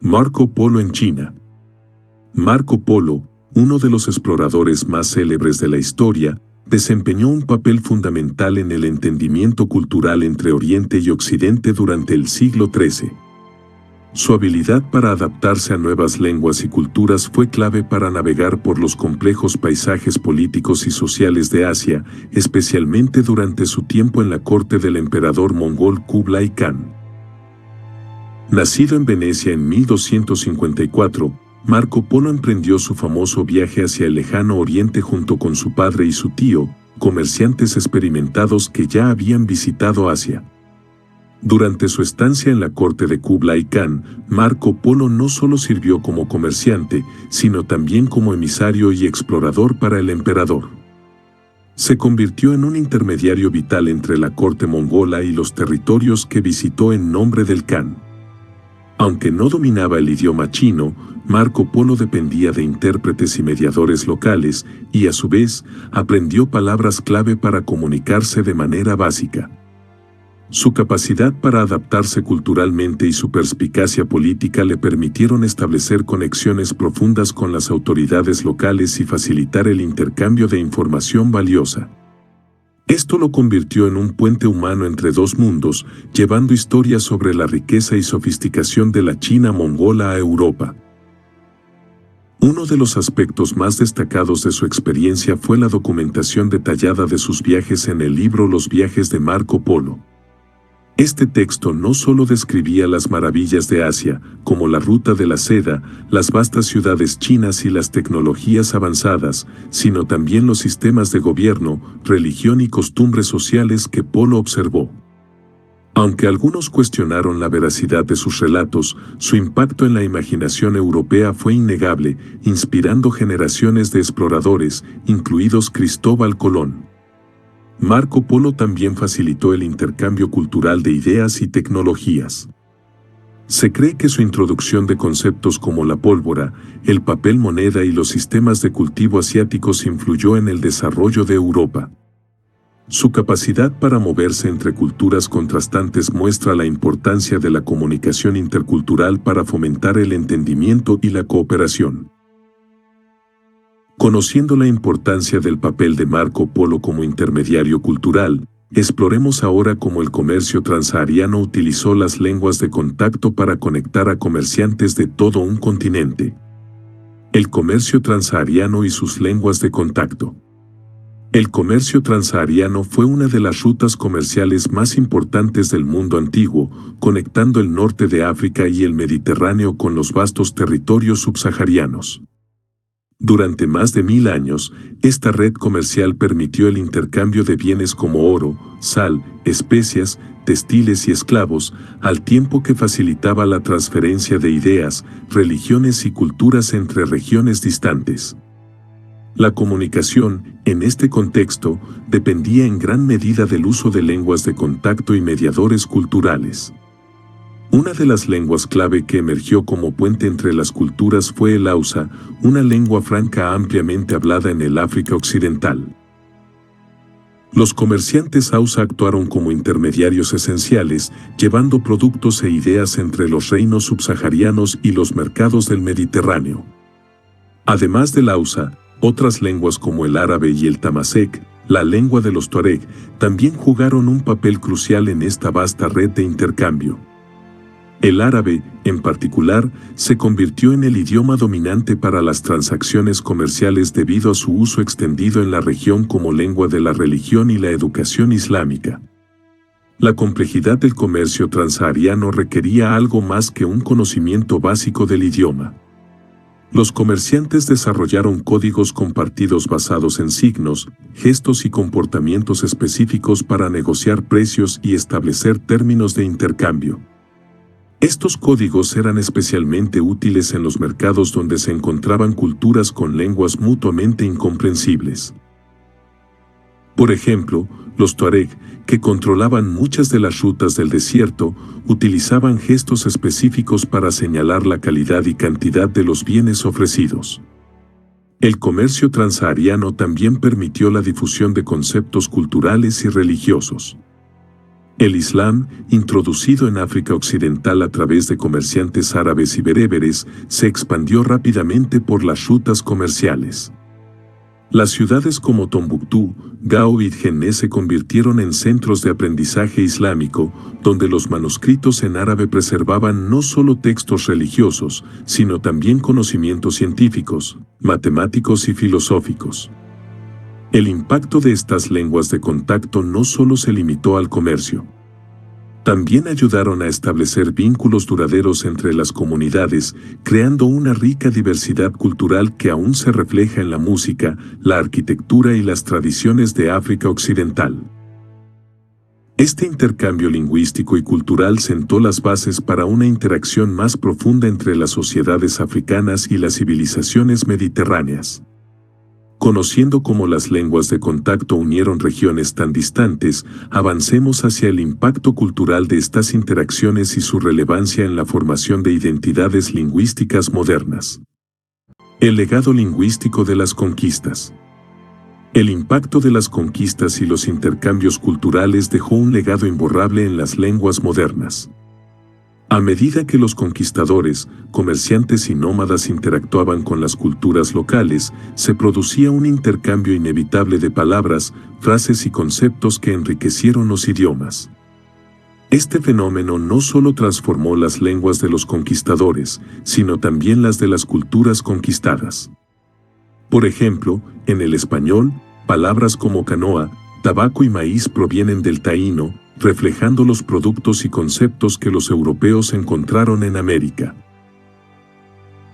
Marco Polo en China. Marco Polo, uno de los exploradores más célebres de la historia, desempeñó un papel fundamental en el entendimiento cultural entre Oriente y Occidente durante el siglo XIII. Su habilidad para adaptarse a nuevas lenguas y culturas fue clave para navegar por los complejos paisajes políticos y sociales de Asia, especialmente durante su tiempo en la corte del emperador mongol Kublai Khan. Nacido en Venecia en 1254, Marco Polo emprendió su famoso viaje hacia el lejano oriente junto con su padre y su tío, comerciantes experimentados que ya habían visitado Asia. Durante su estancia en la corte de Kublai Khan, Marco Polo no solo sirvió como comerciante, sino también como emisario y explorador para el emperador. Se convirtió en un intermediario vital entre la corte mongola y los territorios que visitó en nombre del Khan. Aunque no dominaba el idioma chino, Marco Polo dependía de intérpretes y mediadores locales y, a su vez, aprendió palabras clave para comunicarse de manera básica. Su capacidad para adaptarse culturalmente y su perspicacia política le permitieron establecer conexiones profundas con las autoridades locales y facilitar el intercambio de información valiosa. Esto lo convirtió en un puente humano entre dos mundos, llevando historias sobre la riqueza y sofisticación de la China mongola a Europa. Uno de los aspectos más destacados de su experiencia fue la documentación detallada de sus viajes en el libro Los viajes de Marco Polo. Este texto no solo describía las maravillas de Asia, como la ruta de la seda, las vastas ciudades chinas y las tecnologías avanzadas, sino también los sistemas de gobierno, religión y costumbres sociales que Polo observó. Aunque algunos cuestionaron la veracidad de sus relatos, su impacto en la imaginación europea fue innegable, inspirando generaciones de exploradores, incluidos Cristóbal Colón. Marco Polo también facilitó el intercambio cultural de ideas y tecnologías. Se cree que su introducción de conceptos como la pólvora, el papel moneda y los sistemas de cultivo asiáticos influyó en el desarrollo de Europa. Su capacidad para moverse entre culturas contrastantes muestra la importancia de la comunicación intercultural para fomentar el entendimiento y la cooperación. Conociendo la importancia del papel de Marco Polo como intermediario cultural, exploremos ahora cómo el comercio transsahariano utilizó las lenguas de contacto para conectar a comerciantes de todo un continente. El comercio transsahariano y sus lenguas de contacto. El comercio transsahariano fue una de las rutas comerciales más importantes del mundo antiguo, conectando el norte de África y el Mediterráneo con los vastos territorios subsaharianos. Durante más de 1000 años, esta red comercial permitió el intercambio de bienes como oro, sal, especias, textiles y esclavos, al tiempo que facilitaba la transferencia de ideas, religiones y culturas entre regiones distantes. La comunicación, en este contexto, dependía en gran medida del uso de lenguas de contacto y mediadores culturales. Una de las lenguas clave que emergió como puente entre las culturas fue el Hausa, una lengua franca ampliamente hablada en el África Occidental. Los comerciantes Hausa actuaron como intermediarios esenciales, llevando productos e ideas entre los reinos subsaharianos y los mercados del Mediterráneo. Además del Hausa, otras lenguas como el árabe y el tamasek, la lengua de los tuareg, también jugaron un papel crucial en esta vasta red de intercambio. El árabe, en particular, se convirtió en el idioma dominante para las transacciones comerciales debido a su uso extendido en la región como lengua de la religión y la educación islámica. La complejidad del comercio transsahariano requería algo más que un conocimiento básico del idioma. Los comerciantes desarrollaron códigos compartidos basados en signos, gestos y comportamientos específicos para negociar precios y establecer términos de intercambio. Estos códigos eran especialmente útiles en los mercados donde se encontraban culturas con lenguas mutuamente incomprensibles. Por ejemplo, los tuareg, que controlaban muchas de las rutas del desierto, utilizaban gestos específicos para señalar la calidad y cantidad de los bienes ofrecidos. El comercio transsahariano también permitió la difusión de conceptos culturales y religiosos. El Islam, introducido en África Occidental a través de comerciantes árabes y bereberes, se expandió rápidamente por las rutas comerciales. Las ciudades como Tombuctú, Gao y Djenné se convirtieron en centros de aprendizaje islámico, donde los manuscritos en árabe preservaban no solo textos religiosos, sino también conocimientos científicos, matemáticos y filosóficos. El impacto de estas lenguas de contacto no solo se limitó al comercio. También ayudaron a establecer vínculos duraderos entre las comunidades, creando una rica diversidad cultural que aún se refleja en la música, la arquitectura y las tradiciones de África Occidental. Este intercambio lingüístico y cultural sentó las bases para una interacción más profunda entre las sociedades africanas y las civilizaciones mediterráneas. Conociendo cómo las lenguas de contacto unieron regiones tan distantes, avancemos hacia el impacto cultural de estas interacciones y su relevancia en la formación de identidades lingüísticas modernas. El legado lingüístico de las conquistas. El impacto de las conquistas y los intercambios culturales dejó un legado imborrable en las lenguas modernas. A medida que los conquistadores, comerciantes y nómadas interactuaban con las culturas locales, se producía un intercambio inevitable de palabras, frases y conceptos que enriquecieron los idiomas. Este fenómeno no solo transformó las lenguas de los conquistadores, sino también las de las culturas conquistadas. Por ejemplo, en el español, palabras como canoa, tabaco y maíz provienen del taíno, reflejando los productos y conceptos que los europeos encontraron en América.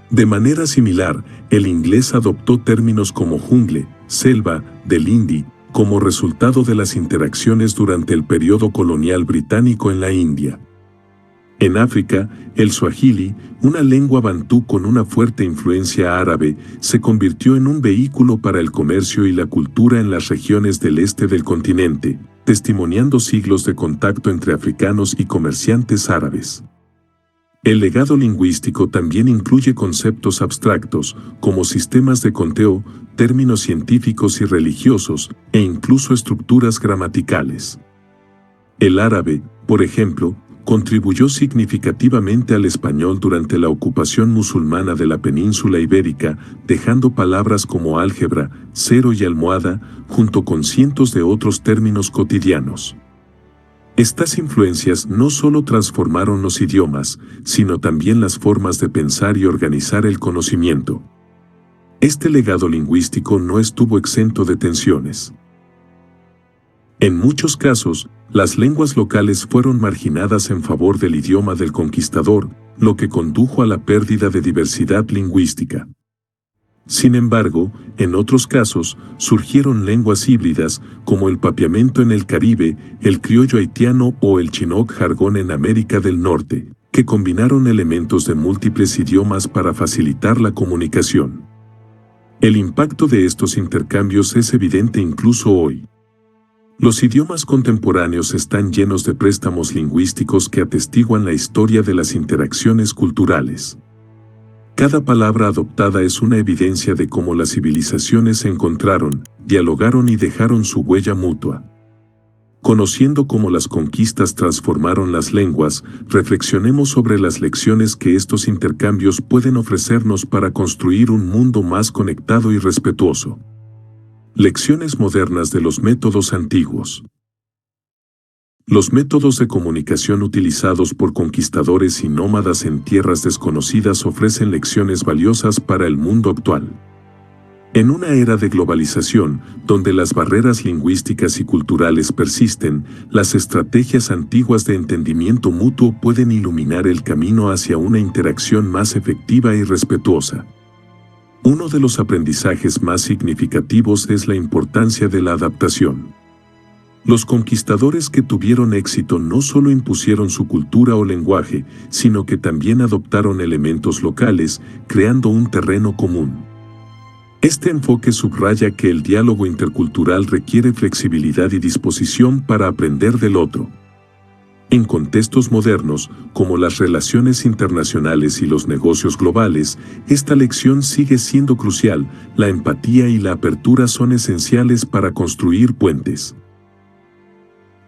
De manera similar, el inglés adoptó términos como jungle, selva, del hindi, como resultado de las interacciones durante el periodo colonial británico en la India. En África, el suajili, una lengua bantú con una fuerte influencia árabe, se convirtió en un vehículo para el comercio y la cultura en las regiones del este del continente, testimoniando siglos de contacto entre africanos y comerciantes árabes. El legado lingüístico también incluye conceptos abstractos, como sistemas de conteo, términos científicos y religiosos, e incluso estructuras gramaticales. El árabe, por ejemplo, contribuyó significativamente al español durante la ocupación musulmana de la península ibérica, dejando palabras como álgebra, cero y almohada, junto con cientos de otros términos cotidianos. Estas influencias no solo transformaron los idiomas, sino también las formas de pensar y organizar el conocimiento. Este legado lingüístico no estuvo exento de tensiones. En muchos casos, las lenguas locales fueron marginadas en favor del idioma del conquistador, lo que condujo a la pérdida de diversidad lingüística. Sin embargo, en otros casos, surgieron lenguas híbridas, como el papiamento en el Caribe, el criollo haitiano o el chinook jargón en América del Norte, que combinaron elementos de múltiples idiomas para facilitar la comunicación. El impacto de estos intercambios es evidente incluso hoy. Los idiomas contemporáneos están llenos de préstamos lingüísticos que atestiguan la historia de las interacciones culturales. Cada palabra adoptada es una evidencia de cómo las civilizaciones se encontraron, dialogaron y dejaron su huella mutua. Conociendo cómo las conquistas transformaron las lenguas, reflexionemos sobre las lecciones que estos intercambios pueden ofrecernos para construir un mundo más conectado y respetuoso. Lecciones modernas de los métodos antiguos. Los métodos de comunicación utilizados por conquistadores y nómadas en tierras desconocidas ofrecen lecciones valiosas para el mundo actual. En una era de globalización, donde las barreras lingüísticas y culturales persisten, las estrategias antiguas de entendimiento mutuo pueden iluminar el camino hacia una interacción más efectiva y respetuosa. Uno de los aprendizajes más significativos es la importancia de la adaptación. Los conquistadores que tuvieron éxito no solo impusieron su cultura o lenguaje, sino que también adoptaron elementos locales, creando un terreno común. Este enfoque subraya que el diálogo intercultural requiere flexibilidad y disposición para aprender del otro. En contextos modernos, como las relaciones internacionales y los negocios globales, esta lección sigue siendo crucial. La empatía y la apertura son esenciales para construir puentes.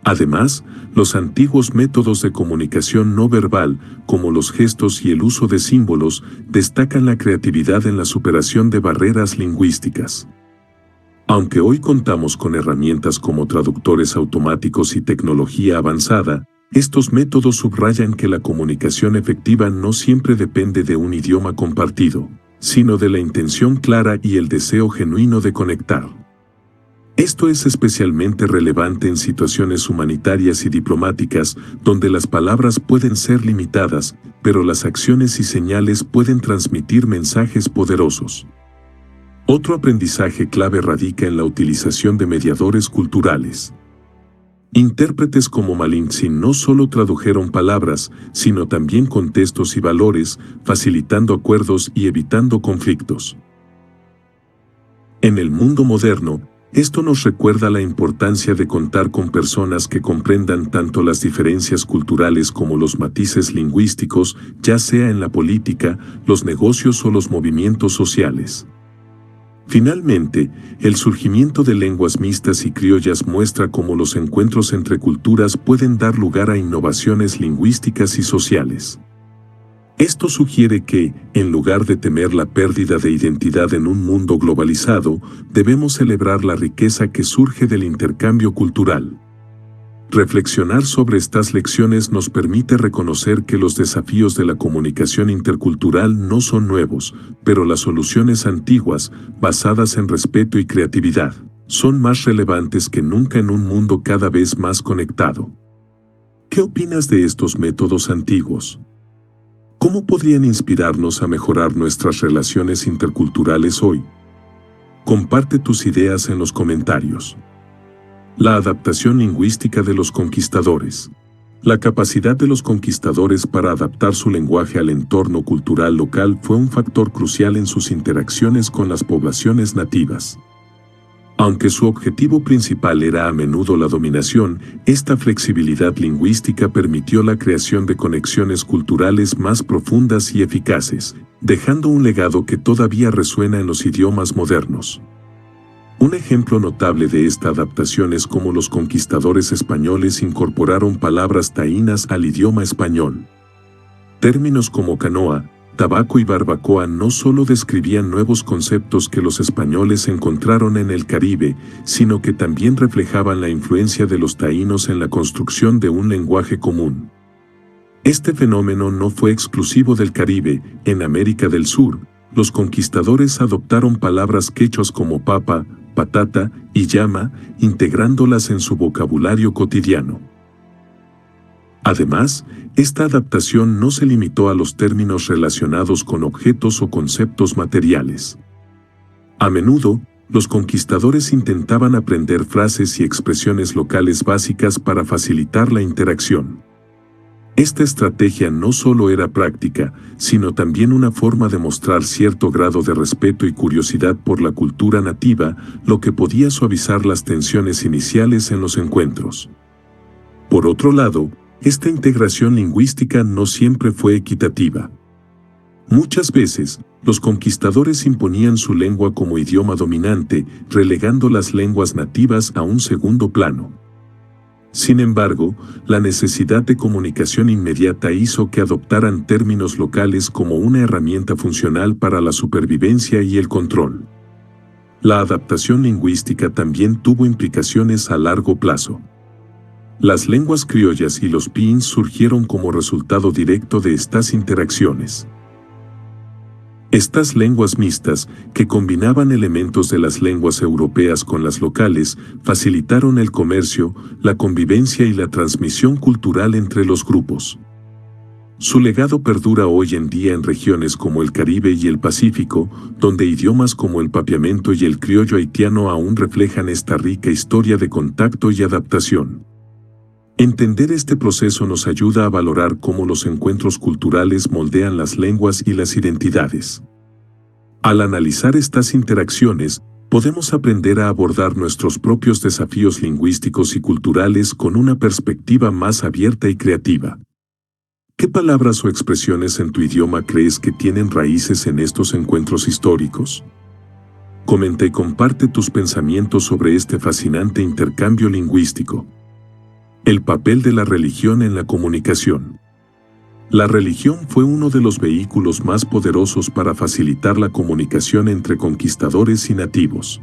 Además, los antiguos métodos de comunicación no verbal, como los gestos y el uso de símbolos, destacan la creatividad en la superación de barreras lingüísticas. Aunque hoy contamos con herramientas como traductores automáticos y tecnología avanzada, estos métodos subrayan que la comunicación efectiva no siempre depende de un idioma compartido, sino de la intención clara y el deseo genuino de conectar. Esto es especialmente relevante en situaciones humanitarias y diplomáticas, donde las palabras pueden ser limitadas, pero las acciones y señales pueden transmitir mensajes poderosos. Otro aprendizaje clave radica en la utilización de mediadores culturales. Intérpretes como Malintzin no solo tradujeron palabras, sino también contextos y valores, facilitando acuerdos y evitando conflictos. En el mundo moderno, esto nos recuerda la importancia de contar con personas que comprendan tanto las diferencias culturales como los matices lingüísticos, ya sea en la política, los negocios o los movimientos sociales. Finalmente, el surgimiento de lenguas mixtas y criollas muestra cómo los encuentros entre culturas pueden dar lugar a innovaciones lingüísticas y sociales. Esto sugiere que, en lugar de temer la pérdida de identidad en un mundo globalizado, debemos celebrar la riqueza que surge del intercambio cultural. Reflexionar sobre estas lecciones nos permite reconocer que los desafíos de la comunicación intercultural no son nuevos, pero las soluciones antiguas, basadas en respeto y creatividad, son más relevantes que nunca en un mundo cada vez más conectado. ¿Qué opinas de estos métodos antiguos? ¿Cómo podrían inspirarnos a mejorar nuestras relaciones interculturales hoy? Comparte tus ideas en los comentarios. La adaptación lingüística de los conquistadores. La capacidad de los conquistadores para adaptar su lenguaje al entorno cultural local fue un factor crucial en sus interacciones con las poblaciones nativas. Aunque su objetivo principal era a menudo la dominación, esta flexibilidad lingüística permitió la creación de conexiones culturales más profundas y eficaces, dejando un legado que todavía resuena en los idiomas modernos. Un ejemplo notable de esta adaptación es cómo los conquistadores españoles incorporaron palabras taínas al idioma español. Términos como canoa, tabaco y barbacoa no solo describían nuevos conceptos que los españoles encontraron en el Caribe, sino que también reflejaban la influencia de los taínos en la construcción de un lenguaje común. Este fenómeno no fue exclusivo del Caribe. En América del Sur, los conquistadores adoptaron palabras quechuas como papa, patata y llama, integrándolas en su vocabulario cotidiano. Además, esta adaptación no se limitó a los términos relacionados con objetos o conceptos materiales. A menudo, los conquistadores intentaban aprender frases y expresiones locales básicas para facilitar la interacción. Esta estrategia no solo era práctica, sino también una forma de mostrar cierto grado de respeto y curiosidad por la cultura nativa, lo que podía suavizar las tensiones iniciales en los encuentros. Por otro lado, esta integración lingüística no siempre fue equitativa. Muchas veces, los conquistadores imponían su lengua como idioma dominante, relegando las lenguas nativas a un segundo plano. Sin embargo, la necesidad de comunicación inmediata hizo que adoptaran términos locales como una herramienta funcional para la supervivencia y el control. La adaptación lingüística también tuvo implicaciones a largo plazo. Las lenguas criollas y los pidgin surgieron como resultado directo de estas interacciones. Estas lenguas mixtas, que combinaban elementos de las lenguas europeas con las locales, facilitaron el comercio, la convivencia y la transmisión cultural entre los grupos. Su legado perdura hoy en día en regiones como el Caribe y el Pacífico, donde idiomas como el papiamento y el criollo haitiano aún reflejan esta rica historia de contacto y adaptación. Entender este proceso nos ayuda a valorar cómo los encuentros culturales moldean las lenguas y las identidades. Al analizar estas interacciones, podemos aprender a abordar nuestros propios desafíos lingüísticos y culturales con una perspectiva más abierta y creativa. ¿Qué palabras o expresiones en tu idioma crees que tienen raíces en estos encuentros históricos? Comenta y comparte tus pensamientos sobre este fascinante intercambio lingüístico. El papel de la religión en la comunicación. La religión fue uno de los vehículos más poderosos para facilitar la comunicación entre conquistadores y nativos.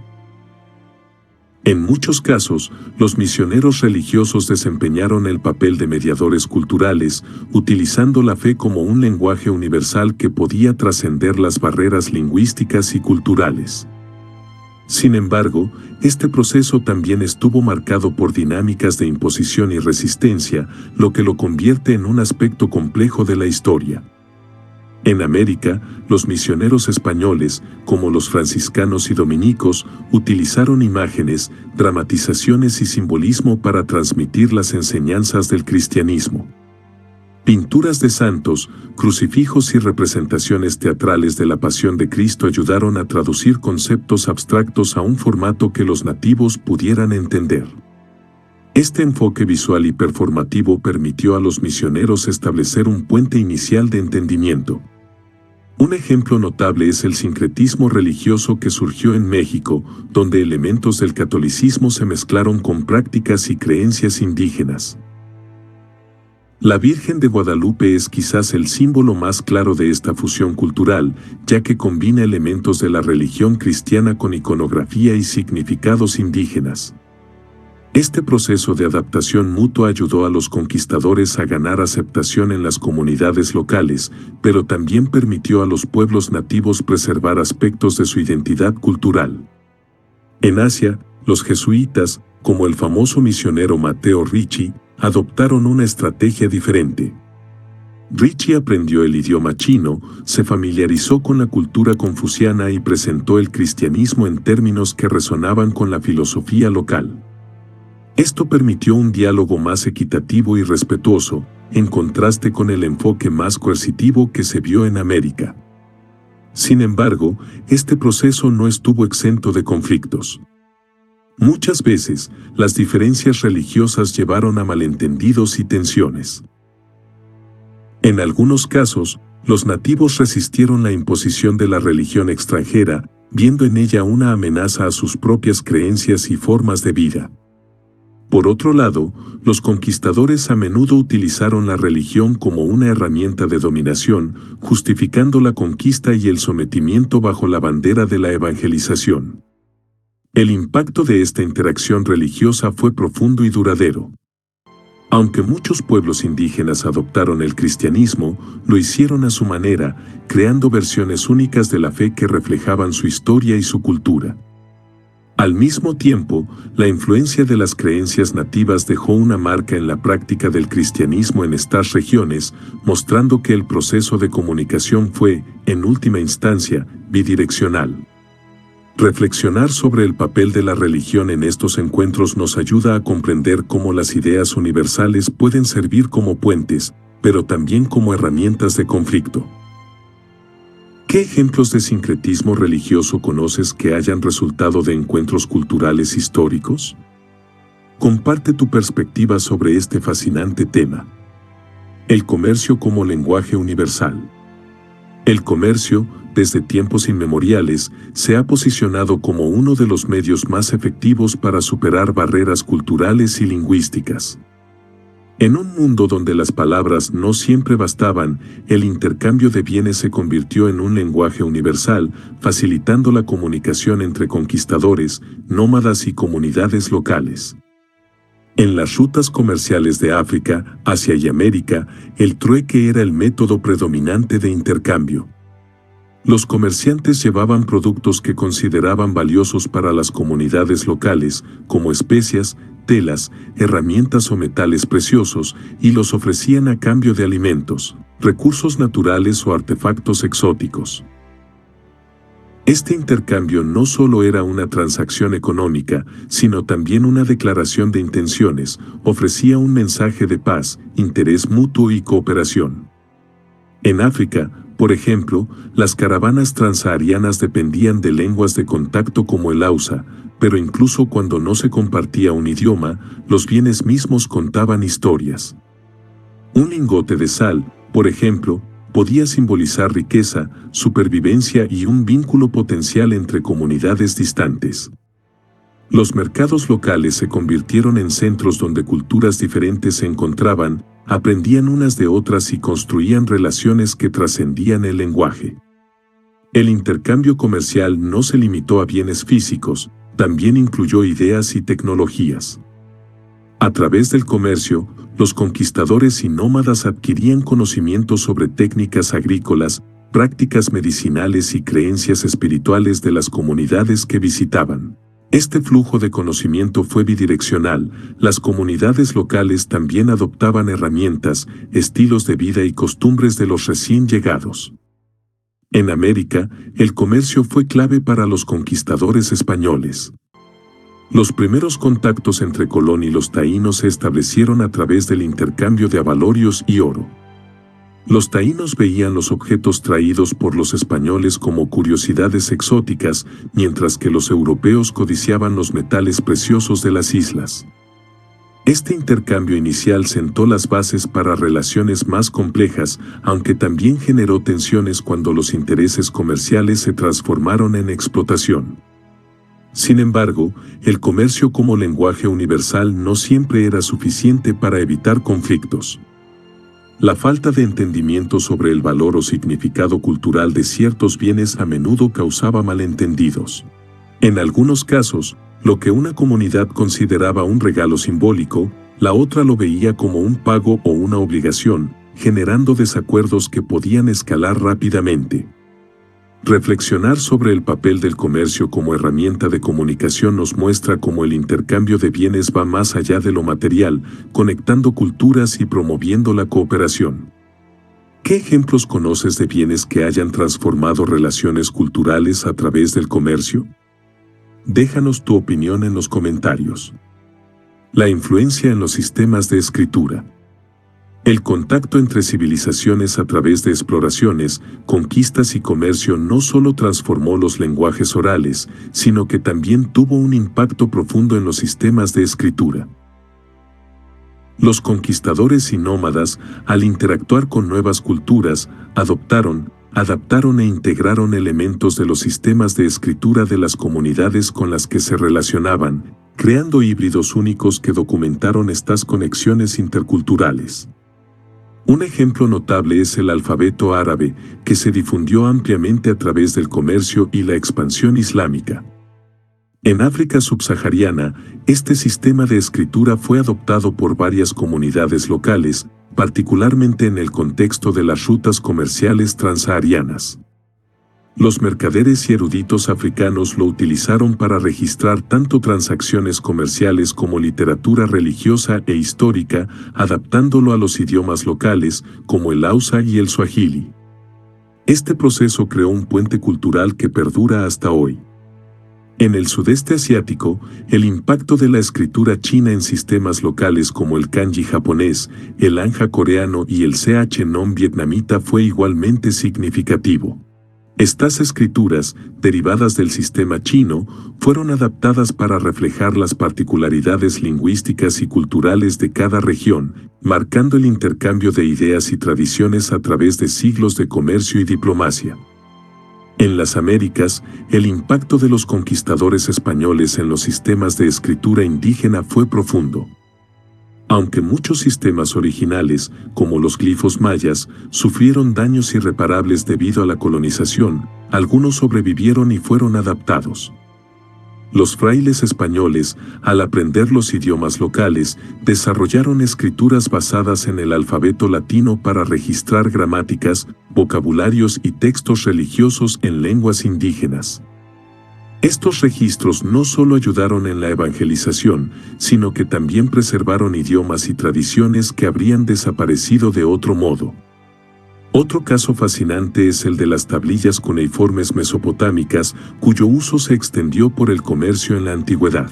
En muchos casos, los misioneros religiosos desempeñaron el papel de mediadores culturales, utilizando la fe como un lenguaje universal que podía trascender las barreras lingüísticas y culturales. Sin embargo, este proceso también estuvo marcado por dinámicas de imposición y resistencia, lo que lo convierte en un aspecto complejo de la historia. En América, los misioneros españoles, como los franciscanos y dominicos, utilizaron imágenes, dramatizaciones y simbolismo para transmitir las enseñanzas del cristianismo. Pinturas de santos, crucifijos y representaciones teatrales de la Pasión de Cristo ayudaron a traducir conceptos abstractos a un formato que los nativos pudieran entender. Este enfoque visual y performativo permitió a los misioneros establecer un puente inicial de entendimiento. Un ejemplo notable es el sincretismo religioso que surgió en México, donde elementos del catolicismo se mezclaron con prácticas y creencias indígenas. La Virgen de Guadalupe es quizás el símbolo más claro de esta fusión cultural, ya que combina elementos de la religión cristiana con iconografía y significados indígenas. Este proceso de adaptación mutua ayudó a los conquistadores a ganar aceptación en las comunidades locales, pero también permitió a los pueblos nativos preservar aspectos de su identidad cultural. En Asia, los jesuitas, como el famoso misionero Matteo Ricci, adoptaron una estrategia diferente. Ricci aprendió el idioma chino, se familiarizó con la cultura confuciana y presentó el cristianismo en términos que resonaban con la filosofía local. Esto permitió un diálogo más equitativo y respetuoso, en contraste con el enfoque más coercitivo que se vio en América. Sin embargo, este proceso no estuvo exento de conflictos. Muchas veces, las diferencias religiosas llevaron a malentendidos y tensiones. En algunos casos, los nativos resistieron la imposición de la religión extranjera, viendo en ella una amenaza a sus propias creencias y formas de vida. Por otro lado, los conquistadores a menudo utilizaron la religión como una herramienta de dominación, justificando la conquista y el sometimiento bajo la bandera de la evangelización. El impacto de esta interacción religiosa fue profundo y duradero. Aunque muchos pueblos indígenas adoptaron el cristianismo, lo hicieron a su manera, creando versiones únicas de la fe que reflejaban su historia y su cultura. Al mismo tiempo, la influencia de las creencias nativas dejó una marca en la práctica del cristianismo en estas regiones, mostrando que el proceso de comunicación fue, en última instancia, bidireccional. Reflexionar sobre el papel de la religión en estos encuentros nos ayuda a comprender cómo las ideas universales pueden servir como puentes, pero también como herramientas de conflicto. ¿Qué ejemplos de sincretismo religioso conoces que hayan resultado de encuentros culturales históricos? Comparte tu perspectiva sobre este fascinante tema. El comercio como lenguaje universal. El comercio, desde tiempos inmemoriales, se ha posicionado como uno de los medios más efectivos para superar barreras culturales y lingüísticas. En un mundo donde las palabras no siempre bastaban, el intercambio de bienes se convirtió en un lenguaje universal, facilitando la comunicación entre conquistadores, nómadas y comunidades locales. En las rutas comerciales de África, Asia y América, el trueque era el método predominante de intercambio. Los comerciantes llevaban productos que consideraban valiosos para las comunidades locales, como especias, telas, herramientas o metales preciosos, y los ofrecían a cambio de alimentos. recursos naturales o artefactos exóticos. Este intercambio no solo era una transacción económica, sino también una declaración de intenciones, ofrecía un mensaje de paz, interés mutuo y cooperación. En África, por ejemplo, las caravanas transsaharianas dependían de lenguas de contacto como el Hausa, pero incluso cuando no se compartía un idioma, los bienes mismos contaban historias. Un lingote de sal, por ejemplo, podía simbolizar riqueza, supervivencia y un vínculo potencial entre comunidades distantes. Los mercados locales se convirtieron en centros donde culturas diferentes se encontraban, aprendían unas de otras y construían relaciones que trascendían el lenguaje. El intercambio comercial no se limitó a bienes físicos, también incluyó ideas y tecnologías. A través del comercio, los conquistadores y nómadas adquirían conocimientos sobre técnicas agrícolas, prácticas medicinales y creencias espirituales de las comunidades que visitaban. Este flujo de conocimiento fue bidireccional, las comunidades locales también adoptaban herramientas, estilos de vida y costumbres de los recién llegados. En América, el comercio fue clave para los conquistadores españoles. Los primeros contactos entre Colón y los taínos se establecieron a través del intercambio de abalorios y oro. Los taínos veían los objetos traídos por los españoles como curiosidades exóticas, mientras que los europeos codiciaban los metales preciosos de las islas. Este intercambio inicial sentó las bases para relaciones más complejas, aunque también generó tensiones cuando los intereses comerciales se transformaron en explotación. Sin embargo, el comercio como lenguaje universal no siempre era suficiente para evitar conflictos. La falta de entendimiento sobre el valor o significado cultural de ciertos bienes a menudo causaba malentendidos. En algunos casos, lo que una comunidad consideraba un regalo simbólico, la otra lo veía como un pago o una obligación, generando desacuerdos que podían escalar rápidamente. Reflexionar sobre el papel del comercio como herramienta de comunicación nos muestra cómo el intercambio de bienes va más allá de lo material, conectando culturas y promoviendo la cooperación. ¿Qué ejemplos conoces de bienes que hayan transformado relaciones culturales a través del comercio? Déjanos tu opinión en los comentarios. La influencia en los sistemas de escritura. El contacto entre civilizaciones a través de exploraciones, conquistas y comercio no solo transformó los lenguajes orales, sino que también tuvo un impacto profundo en los sistemas de escritura. Los conquistadores y nómadas, al interactuar con nuevas culturas, adoptaron, adaptaron e integraron elementos de los sistemas de escritura de las comunidades con las que se relacionaban, creando híbridos únicos que documentaron estas conexiones interculturales. Un ejemplo notable es el alfabeto árabe, que se difundió ampliamente a través del comercio y la expansión islámica. En África subsahariana, este sistema de escritura fue adoptado por varias comunidades locales, particularmente en el contexto de las rutas comerciales transsaharianas. Los mercaderes y eruditos africanos lo utilizaron para registrar tanto transacciones comerciales como literatura religiosa e histórica, adaptándolo a los idiomas locales, como el Hausa y el Swahili. Este proceso creó un puente cultural que perdura hasta hoy. En el sudeste asiático, el impacto de la escritura china en sistemas locales como el kanji japonés, el hanja coreano y el ch nom vietnamita fue igualmente significativo. Estas escrituras, derivadas del sistema chino, fueron adaptadas para reflejar las particularidades lingüísticas y culturales de cada región, marcando el intercambio de ideas y tradiciones a través de siglos de comercio y diplomacia. En las Américas, el impacto de los conquistadores españoles en los sistemas de escritura indígena fue profundo. Aunque muchos sistemas originales, como los glifos mayas, sufrieron daños irreparables debido a la colonización, algunos sobrevivieron y fueron adaptados. Los frailes españoles, al aprender los idiomas locales, desarrollaron escrituras basadas en el alfabeto latino para registrar gramáticas, vocabularios y textos religiosos en lenguas indígenas. Estos registros no solo ayudaron en la evangelización, sino que también preservaron idiomas y tradiciones que habrían desaparecido de otro modo. Otro caso fascinante es el de las tablillas cuneiformes mesopotámicas, cuyo uso se extendió por el comercio en la antigüedad.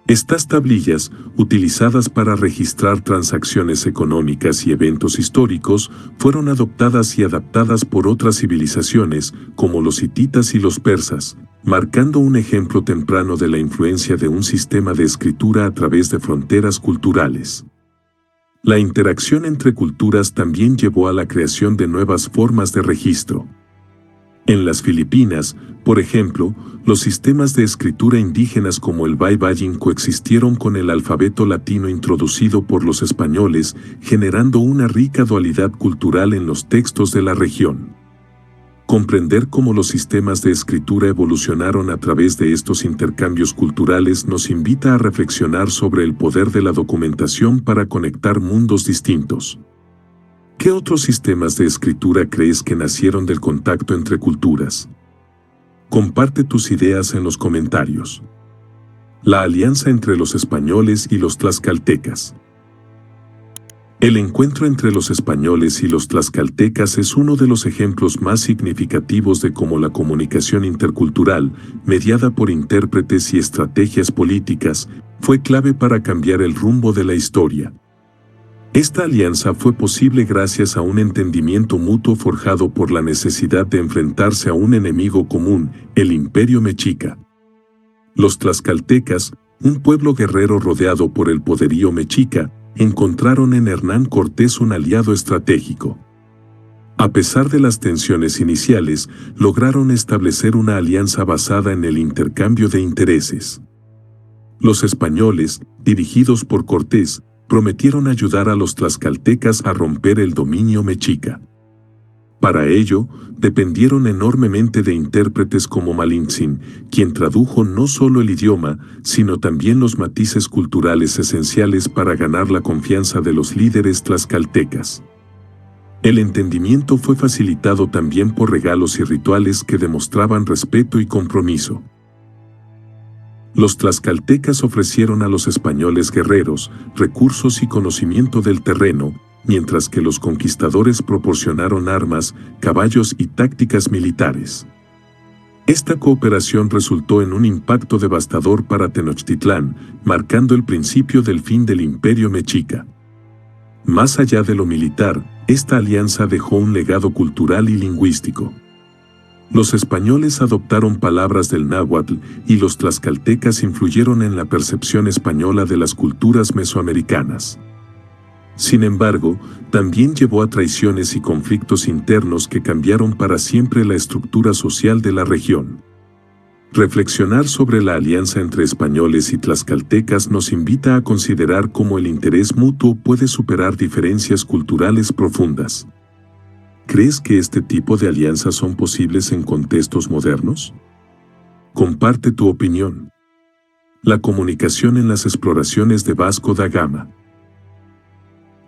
Estas tablillas, utilizadas para registrar transacciones económicas y eventos históricos, fueron adoptadas y adaptadas por otras civilizaciones, como los hititas y los persas, marcando un ejemplo temprano de la influencia de un sistema de escritura a través de fronteras culturales. La interacción entre culturas también llevó a la creación de nuevas formas de registro. En las Filipinas, por ejemplo, los sistemas de escritura indígenas como el Baybayin coexistieron con el alfabeto latino introducido por los españoles, generando una rica dualidad cultural en los textos de la región. Comprender cómo los sistemas de escritura evolucionaron a través de estos intercambios culturales nos invita a reflexionar sobre el poder de la documentación para conectar mundos distintos. ¿Qué otros sistemas de escritura crees que nacieron del contacto entre culturas? Comparte tus ideas en los comentarios. La alianza entre los españoles y los tlaxcaltecas. El encuentro entre los españoles y los tlaxcaltecas es uno de los ejemplos más significativos de cómo la comunicación intercultural, mediada por intérpretes y estrategias políticas, fue clave para cambiar el rumbo de la historia. Esta alianza fue posible gracias a un entendimiento mutuo forjado por la necesidad de enfrentarse a un enemigo común, el Imperio Mexica. Los tlaxcaltecas, un pueblo guerrero rodeado por el poderío mexica, encontraron en Hernán Cortés un aliado estratégico. A pesar de las tensiones iniciales, lograron establecer una alianza basada en el intercambio de intereses. Los españoles, dirigidos por Cortés, prometieron ayudar a los tlaxcaltecas a romper el dominio mexica. Para ello, dependieron enormemente de intérpretes como Malintzin, quien tradujo no solo el idioma, sino también los matices culturales esenciales para ganar la confianza de los líderes tlaxcaltecas. El entendimiento fue facilitado también por regalos y rituales que demostraban respeto y compromiso. Los tlaxcaltecas ofrecieron a los españoles guerreros, recursos y conocimiento del terreno, mientras que los conquistadores proporcionaron armas, caballos y tácticas militares. Esta cooperación resultó en un impacto devastador para Tenochtitlán, marcando el principio del fin del Imperio Mexica. Más allá de lo militar, esta alianza dejó un legado cultural y lingüístico. Los españoles adoptaron palabras del náhuatl y los tlaxcaltecas influyeron en la percepción española de las culturas mesoamericanas. Sin embargo, también llevó a traiciones y conflictos internos que cambiaron para siempre la estructura social de la región. Reflexionar sobre la alianza entre españoles y tlaxcaltecas nos invita a considerar cómo el interés mutuo puede superar diferencias culturales profundas. ¿Crees que este tipo de alianzas son posibles en contextos modernos? Comparte tu opinión. La comunicación en las exploraciones de Vasco da Gama.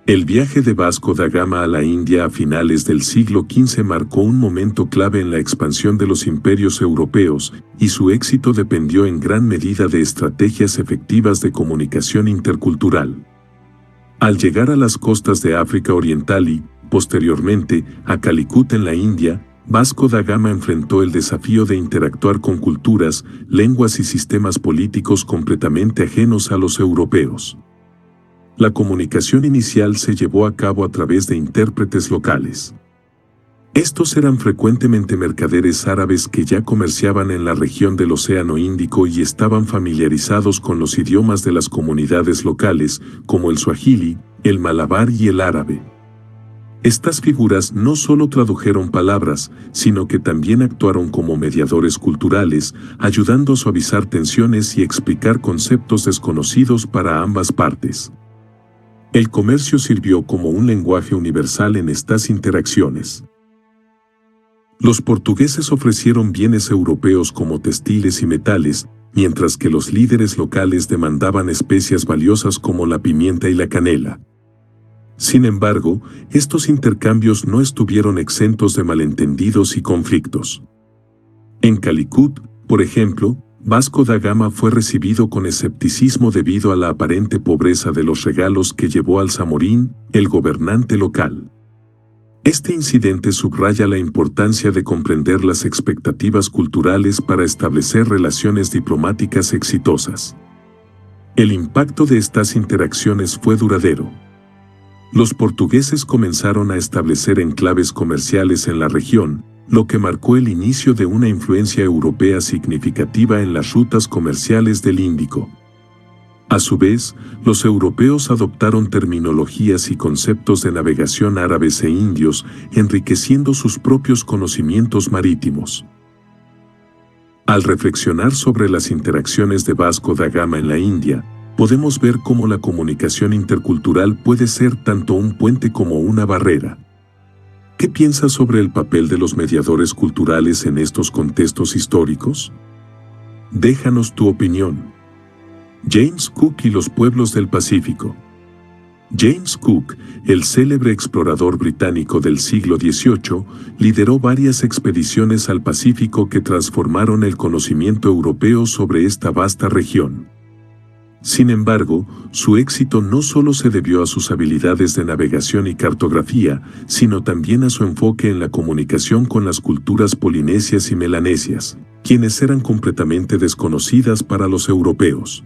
El viaje de Vasco da Gama a la India a finales del siglo XV marcó un momento clave en la expansión de los imperios europeos, y su éxito dependió en gran medida de estrategias efectivas de comunicación intercultural. Al llegar a las costas de África Oriental y, posteriormente, a Calicut en la India, Vasco da Gama enfrentó el desafío de interactuar con culturas, lenguas y sistemas políticos completamente ajenos a los europeos. La comunicación inicial se llevó a cabo a través de intérpretes locales. Estos eran frecuentemente mercaderes árabes que ya comerciaban en la región del Océano Índico y estaban familiarizados con los idiomas de las comunidades locales, como el suajili, el malabar y el árabe. Estas figuras no solo tradujeron palabras, sino que también actuaron como mediadores culturales, ayudando a suavizar tensiones y explicar conceptos desconocidos para ambas partes. El comercio sirvió como un lenguaje universal en estas interacciones. Los portugueses ofrecieron bienes europeos como textiles y metales, mientras que los líderes locales demandaban especias valiosas como la pimienta y la canela. Sin embargo, estos intercambios no estuvieron exentos de malentendidos y conflictos. En Calicut, por ejemplo, Vasco da Gama fue recibido con escepticismo debido a la aparente pobreza de los regalos que llevó al Zamorín, el gobernante local. Este incidente subraya la importancia de comprender las expectativas culturales para establecer relaciones diplomáticas exitosas. El impacto de estas interacciones fue duradero. Los portugueses comenzaron a establecer enclaves comerciales en la región, lo que marcó el inicio de una influencia europea significativa en las rutas comerciales del Índico. A su vez, los europeos adoptaron terminologías y conceptos de navegación árabes e indios, enriqueciendo sus propios conocimientos marítimos. Al reflexionar sobre las interacciones de Vasco da Gama en la India, podemos ver cómo la comunicación intercultural puede ser tanto un puente como una barrera. ¿Qué piensas sobre el papel de los mediadores culturales en estos contextos históricos? Déjanos tu opinión. James Cook y los pueblos del Pacífico. James Cook, el célebre explorador británico del siglo XVIII, lideró varias expediciones al Pacífico que transformaron el conocimiento europeo sobre esta vasta región. Sin embargo, su éxito no solo se debió a sus habilidades de navegación y cartografía, sino también a su enfoque en la comunicación con las culturas polinesias y melanesias, quienes eran completamente desconocidas para los europeos.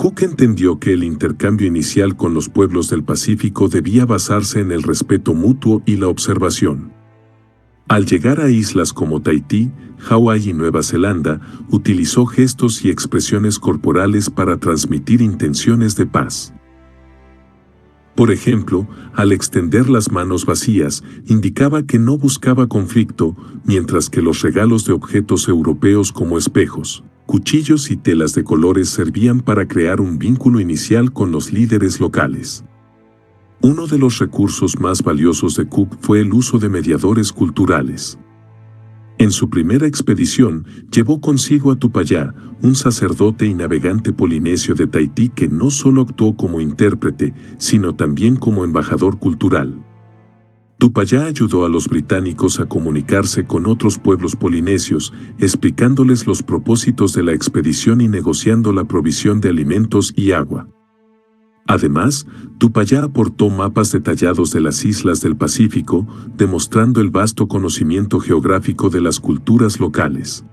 Cook entendió que el intercambio inicial con los pueblos del Pacífico debía basarse en el respeto mutuo y la observación. Al llegar a islas como Tahití, Hawái y Nueva Zelanda, utilizó gestos y expresiones corporales para transmitir intenciones de paz. Por ejemplo, al extender las manos vacías, indicaba que no buscaba conflicto, mientras que los regalos de objetos europeos como espejos, cuchillos y telas de colores servían para crear un vínculo inicial con los líderes locales. Uno de los recursos más valiosos de Cook fue el uso de mediadores culturales. En su primera expedición, llevó consigo a Tupayá, un sacerdote y navegante polinesio de Tahití que no solo actuó como intérprete, sino también como embajador cultural. Tupayá ayudó a los británicos a comunicarse con otros pueblos polinesios, explicándoles los propósitos de la expedición y negociando la provisión de alimentos y agua. Además, Tupayá aportó mapas detallados de las islas del Pacífico, demostrando el vasto conocimiento geográfico de las culturas locales.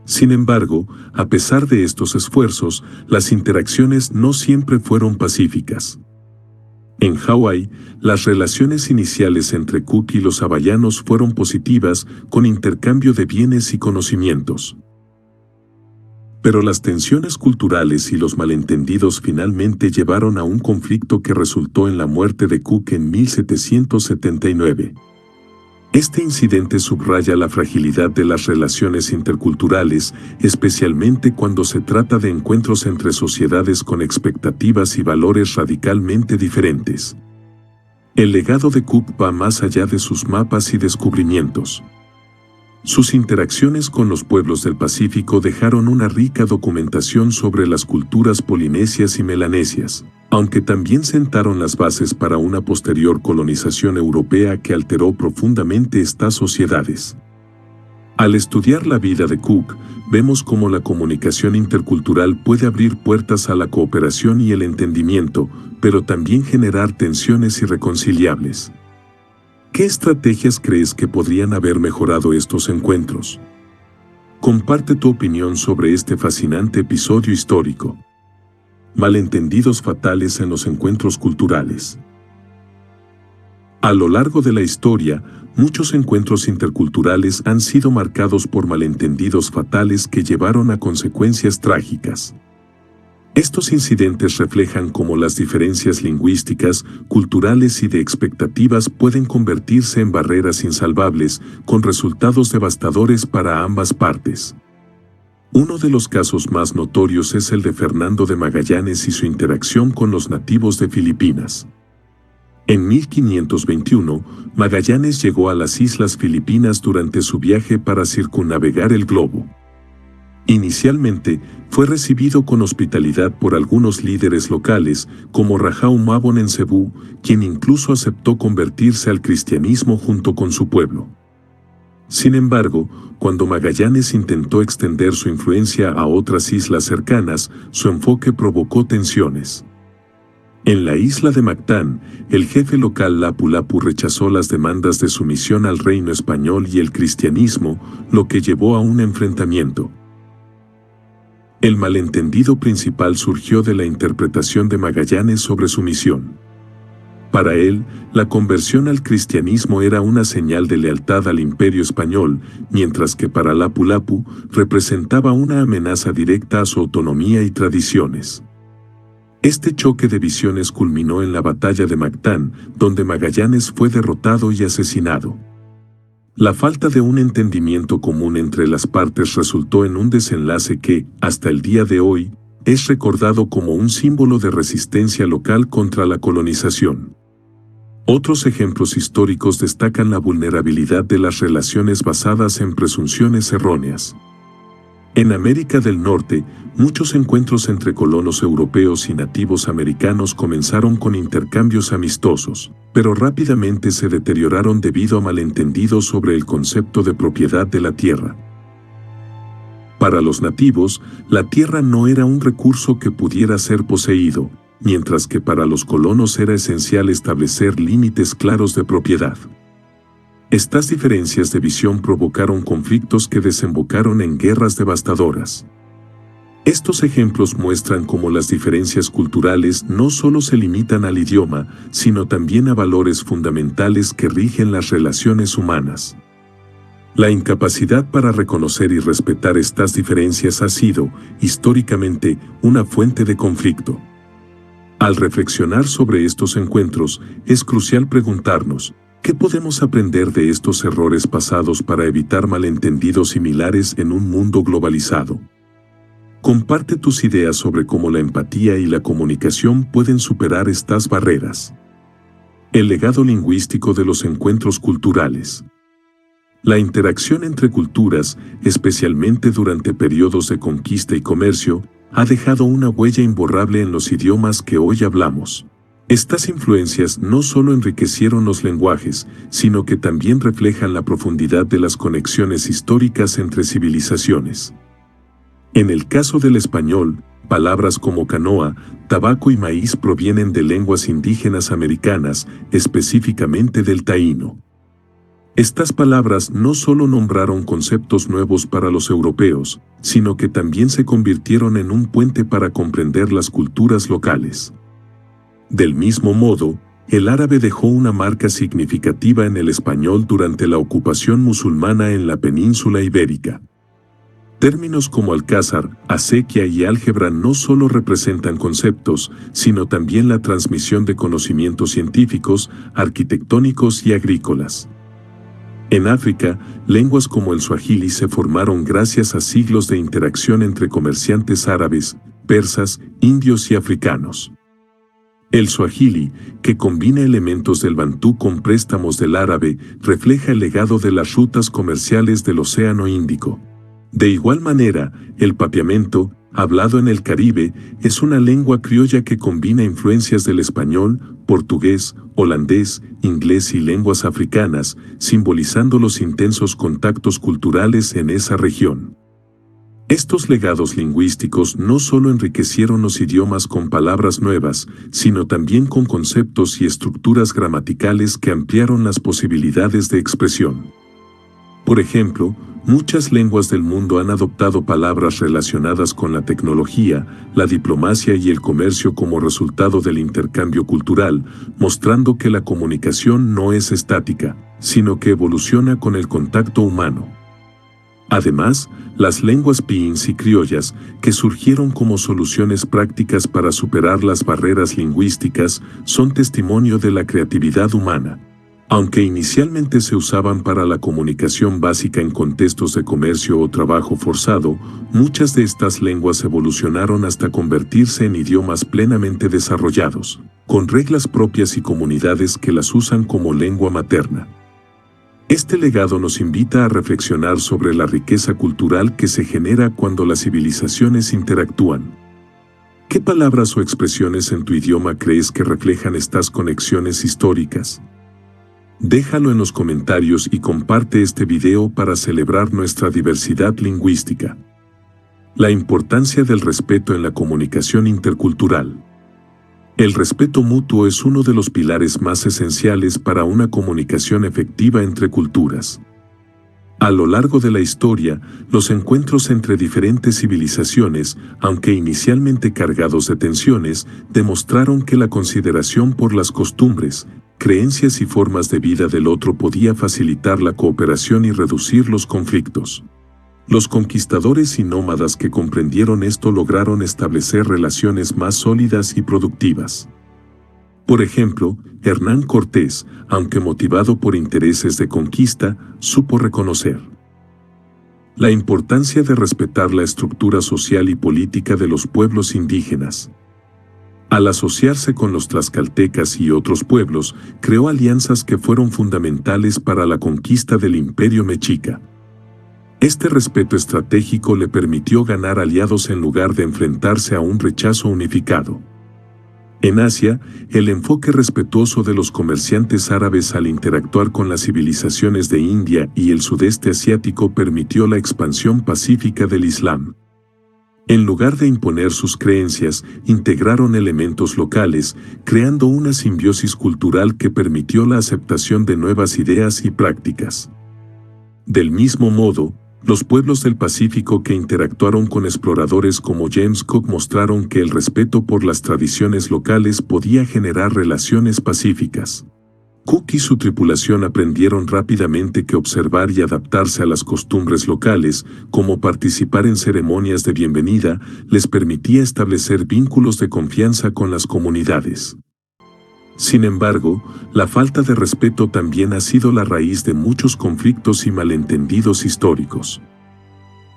Sin embargo, a pesar de estos esfuerzos, las interacciones no siempre fueron pacíficas. En Hawái, las relaciones iniciales entre Cook y los hawaianos fueron positivas, con intercambio de bienes y conocimientos. Pero las tensiones culturales y los malentendidos finalmente llevaron a un conflicto que resultó en la muerte de Cook en 1779. Este incidente subraya la fragilidad de las relaciones interculturales, especialmente cuando se trata de encuentros entre sociedades con expectativas y valores radicalmente diferentes. El legado de Cook va más allá de sus mapas y descubrimientos. Sus interacciones con los pueblos del Pacífico dejaron una rica documentación sobre las culturas polinesias y melanesias, aunque también sentaron las bases para una posterior colonización europea que alteró profundamente estas sociedades. Al estudiar la vida de Cook, vemos cómo la comunicación intercultural puede abrir puertas a la cooperación y el entendimiento, pero también generar tensiones irreconciliables. ¿Qué estrategias crees que podrían haber mejorado estos encuentros? Comparte tu opinión sobre este fascinante episodio histórico. Malentendidos fatales en los encuentros culturales. A lo largo de la historia, muchos encuentros interculturales han sido marcados por malentendidos fatales que llevaron a consecuencias trágicas. Estos incidentes reflejan cómo las diferencias lingüísticas, culturales y de expectativas pueden convertirse en barreras insalvables, con resultados devastadores para ambas partes. Uno de los casos más notorios es el de Fernando de Magallanes y su interacción con los nativos de Filipinas. En 1521, Magallanes llegó a las Islas Filipinas durante su viaje para circunnavegar el globo. Inicialmente, fue recibido con hospitalidad por algunos líderes locales, como Rajao Mabon en Cebú, quien incluso aceptó convertirse al cristianismo junto con su pueblo. Sin embargo, cuando Magallanes intentó extender su influencia a otras islas cercanas, su enfoque provocó tensiones. En la isla de Mactán, el jefe local Lapu-Lapu rechazó las demandas de sumisión al reino español y el cristianismo, lo que llevó a un enfrentamiento. El malentendido principal surgió de la interpretación de Magallanes sobre su misión. Para él, la conversión al cristianismo era una señal de lealtad al imperio español, mientras que para Lapu-Lapu representaba una amenaza directa a su autonomía y tradiciones. Este choque de visiones culminó en la batalla de Mactán, donde Magallanes fue derrotado y asesinado. La falta de un entendimiento común entre las partes resultó en un desenlace que, hasta el día de hoy, es recordado como un símbolo de resistencia local contra la colonización. Otros ejemplos históricos destacan la vulnerabilidad de las relaciones basadas en presunciones erróneas. En América del Norte, muchos encuentros entre colonos europeos y nativos americanos comenzaron con intercambios amistosos, pero rápidamente se deterioraron debido a malentendidos sobre el concepto de propiedad de la tierra. Para los nativos, la tierra no era un recurso que pudiera ser poseído, mientras que para los colonos era esencial establecer límites claros de propiedad. Estas diferencias de visión provocaron conflictos que desembocaron en guerras devastadoras. Estos ejemplos muestran cómo las diferencias culturales no solo se limitan al idioma, sino también a valores fundamentales que rigen las relaciones humanas. La incapacidad para reconocer y respetar estas diferencias ha sido, históricamente, una fuente de conflicto. Al reflexionar sobre estos encuentros, es crucial preguntarnos, ¿qué podemos aprender de estos errores pasados para evitar malentendidos similares en un mundo globalizado? Comparte tus ideas sobre cómo la empatía y la comunicación pueden superar estas barreras. El legado lingüístico de los encuentros culturales. La interacción entre culturas, especialmente durante periodos de conquista y comercio, ha dejado una huella imborrable en los idiomas que hoy hablamos. Estas influencias no solo enriquecieron los lenguajes, sino que también reflejan la profundidad de las conexiones históricas entre civilizaciones. En el caso del español, palabras como canoa, tabaco y maíz provienen de lenguas indígenas americanas, específicamente del taíno. Estas palabras no solo nombraron conceptos nuevos para los europeos, sino que también se convirtieron en un puente para comprender las culturas locales. Del mismo modo, el árabe dejó una marca significativa en el español durante la ocupación musulmana en la península ibérica. Términos como alcázar, acequia y álgebra no solo representan conceptos, sino también la transmisión de conocimientos científicos, arquitectónicos y agrícolas. En África, lenguas como el suajili se formaron gracias a siglos de interacción entre comerciantes árabes, persas, indios y africanos. El suajili, que combina elementos del bantú con préstamos del árabe, refleja el legado de las rutas comerciales del Océano Índico. De igual manera, el papiamento, hablado en el Caribe, es una lengua criolla que combina influencias del español, portugués, holandés, inglés y lenguas africanas, simbolizando los intensos contactos culturales en esa región. Estos legados lingüísticos no solo enriquecieron los idiomas con palabras nuevas, sino también con conceptos y estructuras gramaticales que ampliaron las posibilidades de expresión. Por ejemplo, muchas lenguas del mundo han adoptado palabras relacionadas con la tecnología, la diplomacia y el comercio como resultado del intercambio cultural, mostrando que la comunicación no es estática, sino que evoluciona con el contacto humano. Además, las lenguas piins y criollas, que surgieron como soluciones prácticas para superar las barreras lingüísticas, son testimonio de la creatividad humana. Aunque inicialmente se usaban para la comunicación básica en contextos de comercio o trabajo forzado, muchas de estas lenguas evolucionaron hasta convertirse en idiomas plenamente desarrollados, con reglas propias y comunidades que las usan como lengua materna. Este legado nos invita a reflexionar sobre la riqueza cultural que se genera cuando las civilizaciones interactúan. ¿Qué palabras o expresiones en tu idioma crees que reflejan estas conexiones históricas? Déjalo en los comentarios y comparte este video para celebrar nuestra diversidad lingüística. La importancia del respeto en la comunicación intercultural. El respeto mutuo es uno de los pilares más esenciales para una comunicación efectiva entre culturas. A lo largo de la historia, los encuentros entre diferentes civilizaciones, aunque inicialmente cargados de tensiones, demostraron que la consideración por las costumbres, creencias y formas de vida del otro podía facilitar la cooperación y reducir los conflictos. Los conquistadores y nómadas que comprendieron esto lograron establecer relaciones más sólidas y productivas. Por ejemplo, Hernán Cortés, aunque motivado por intereses de conquista, supo reconocer la importancia de respetar la estructura social y política de los pueblos indígenas. Al asociarse con los tlaxcaltecas y otros pueblos, creó alianzas que fueron fundamentales para la conquista del Imperio Mexica. Este respeto estratégico le permitió ganar aliados en lugar de enfrentarse a un rechazo unificado. En Asia, el enfoque respetuoso de los comerciantes árabes al interactuar con las civilizaciones de India y el sudeste asiático permitió la expansión pacífica del Islam. En lugar de imponer sus creencias, integraron elementos locales, creando una simbiosis cultural que permitió la aceptación de nuevas ideas y prácticas. Del mismo modo, los pueblos del Pacífico que interactuaron con exploradores como James Cook mostraron que el respeto por las tradiciones locales podía generar relaciones pacíficas. Cook y su tripulación aprendieron rápidamente que observar y adaptarse a las costumbres locales, como participar en ceremonias de bienvenida, les permitía establecer vínculos de confianza con las comunidades. Sin embargo, la falta de respeto también ha sido la raíz de muchos conflictos y malentendidos históricos.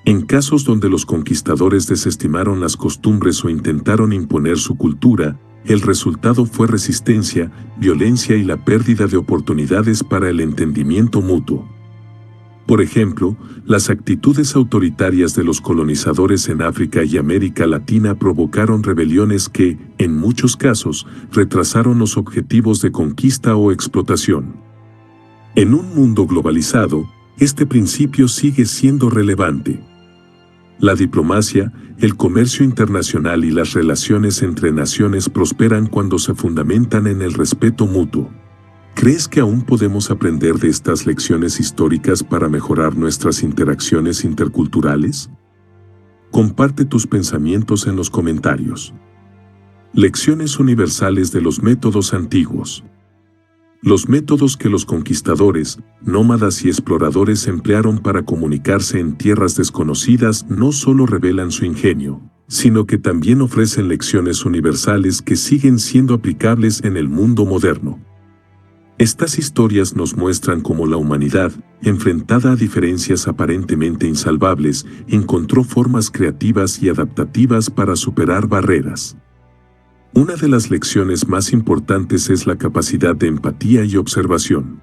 En casos donde los conquistadores desestimaron las costumbres o intentaron imponer su cultura, el resultado fue resistencia, violencia y la pérdida de oportunidades para el entendimiento mutuo. Por ejemplo, las actitudes autoritarias de los colonizadores en África y América Latina provocaron rebeliones que, en muchos casos, retrasaron los objetivos de conquista o explotación. En un mundo globalizado, este principio sigue siendo relevante. La diplomacia, el comercio internacional y las relaciones entre naciones prosperan cuando se fundamentan en el respeto mutuo. ¿Crees que aún podemos aprender de estas lecciones históricas para mejorar nuestras interacciones interculturales? Comparte tus pensamientos en los comentarios. Lecciones universales de los métodos antiguos. Los métodos que los conquistadores, nómadas y exploradores emplearon para comunicarse en tierras desconocidas no solo revelan su ingenio, sino que también ofrecen lecciones universales que siguen siendo aplicables en el mundo moderno. Estas historias nos muestran cómo la humanidad, enfrentada a diferencias aparentemente insalvables, encontró formas creativas y adaptativas para superar barreras. Una de las lecciones más importantes es la capacidad de empatía y observación.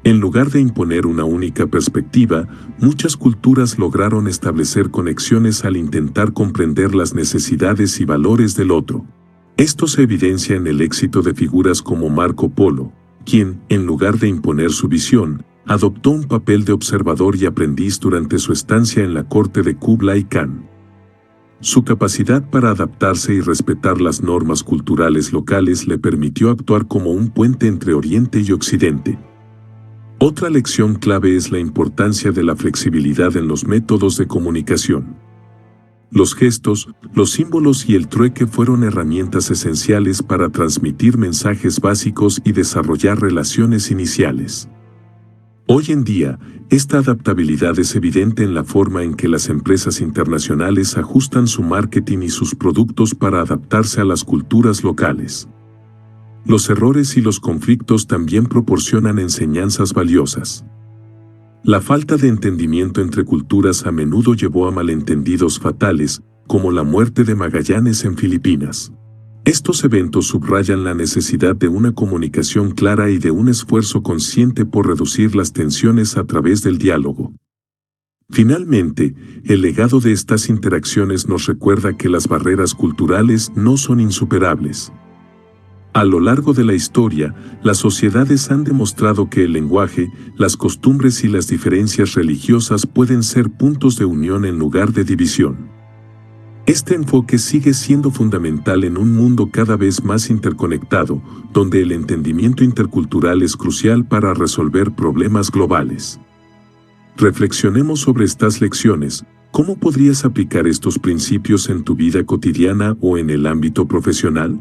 En lugar de imponer una única perspectiva, muchas culturas lograron establecer conexiones al intentar comprender las necesidades y valores del otro. Esto se evidencia en el éxito de figuras como Marco Polo, quien, en lugar de imponer su visión, adoptó un papel de observador y aprendiz durante su estancia en la corte de Kublai Khan. Su capacidad para adaptarse y respetar las normas culturales locales le permitió actuar como un puente entre Oriente y Occidente. Otra lección clave es la importancia de la flexibilidad en los métodos de comunicación. Los gestos, los símbolos y el trueque fueron herramientas esenciales para transmitir mensajes básicos y desarrollar relaciones iniciales. Hoy en día, esta adaptabilidad es evidente en la forma en que las empresas internacionales ajustan su marketing y sus productos para adaptarse a las culturas locales. Los errores y los conflictos también proporcionan enseñanzas valiosas. La falta de entendimiento entre culturas a menudo llevó a malentendidos fatales, como la muerte de Magallanes en Filipinas. Estos eventos subrayan la necesidad de una comunicación clara y de un esfuerzo consciente por reducir las tensiones a través del diálogo. Finalmente, el legado de estas interacciones nos recuerda que las barreras culturales no son insuperables. A lo largo de la historia, las sociedades han demostrado que el lenguaje, las costumbres y las diferencias religiosas pueden ser puntos de unión en lugar de división. Este enfoque sigue siendo fundamental en un mundo cada vez más interconectado, donde el entendimiento intercultural es crucial para resolver problemas globales. Reflexionemos sobre estas lecciones. ¿Cómo podrías aplicar estos principios en tu vida cotidiana o en el ámbito profesional?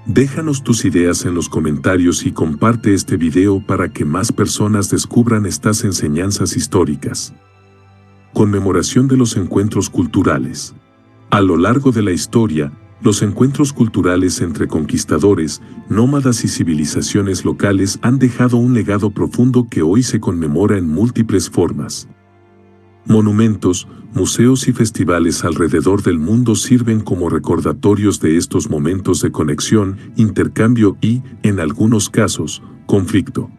Déjanos tus ideas en los comentarios y comparte este video para que más personas descubran estas enseñanzas históricas. Conmemoración de los encuentros culturales. A lo largo de la historia, los encuentros culturales entre conquistadores, nómadas y civilizaciones locales han dejado un legado profundo que hoy se conmemora en múltiples formas. Monumentos, museos y festivales alrededor del mundo sirven como recordatorios de estos momentos de conexión, intercambio y, en algunos casos, conflicto.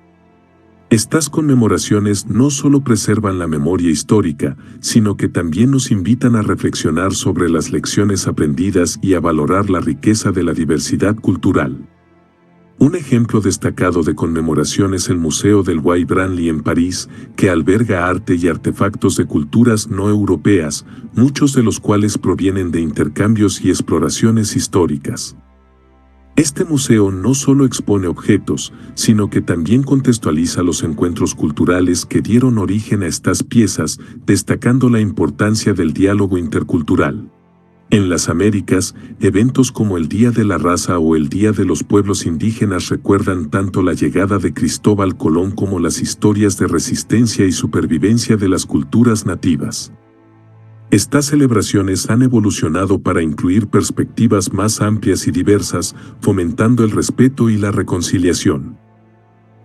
Estas conmemoraciones no solo preservan la memoria histórica, sino que también nos invitan a reflexionar sobre las lecciones aprendidas y a valorar la riqueza de la diversidad cultural. Un ejemplo destacado de conmemoración es el Museo del Quai Branly en París, que alberga arte y artefactos de culturas no europeas, muchos de los cuales provienen de intercambios y exploraciones históricas. Este museo no solo expone objetos, sino que también contextualiza los encuentros culturales que dieron origen a estas piezas, destacando la importancia del diálogo intercultural. En las Américas, eventos como el Día de la Raza o el Día de los Pueblos Indígenas recuerdan tanto la llegada de Cristóbal Colón como las historias de resistencia y supervivencia de las culturas nativas. Estas celebraciones han evolucionado para incluir perspectivas más amplias y diversas, fomentando el respeto y la reconciliación.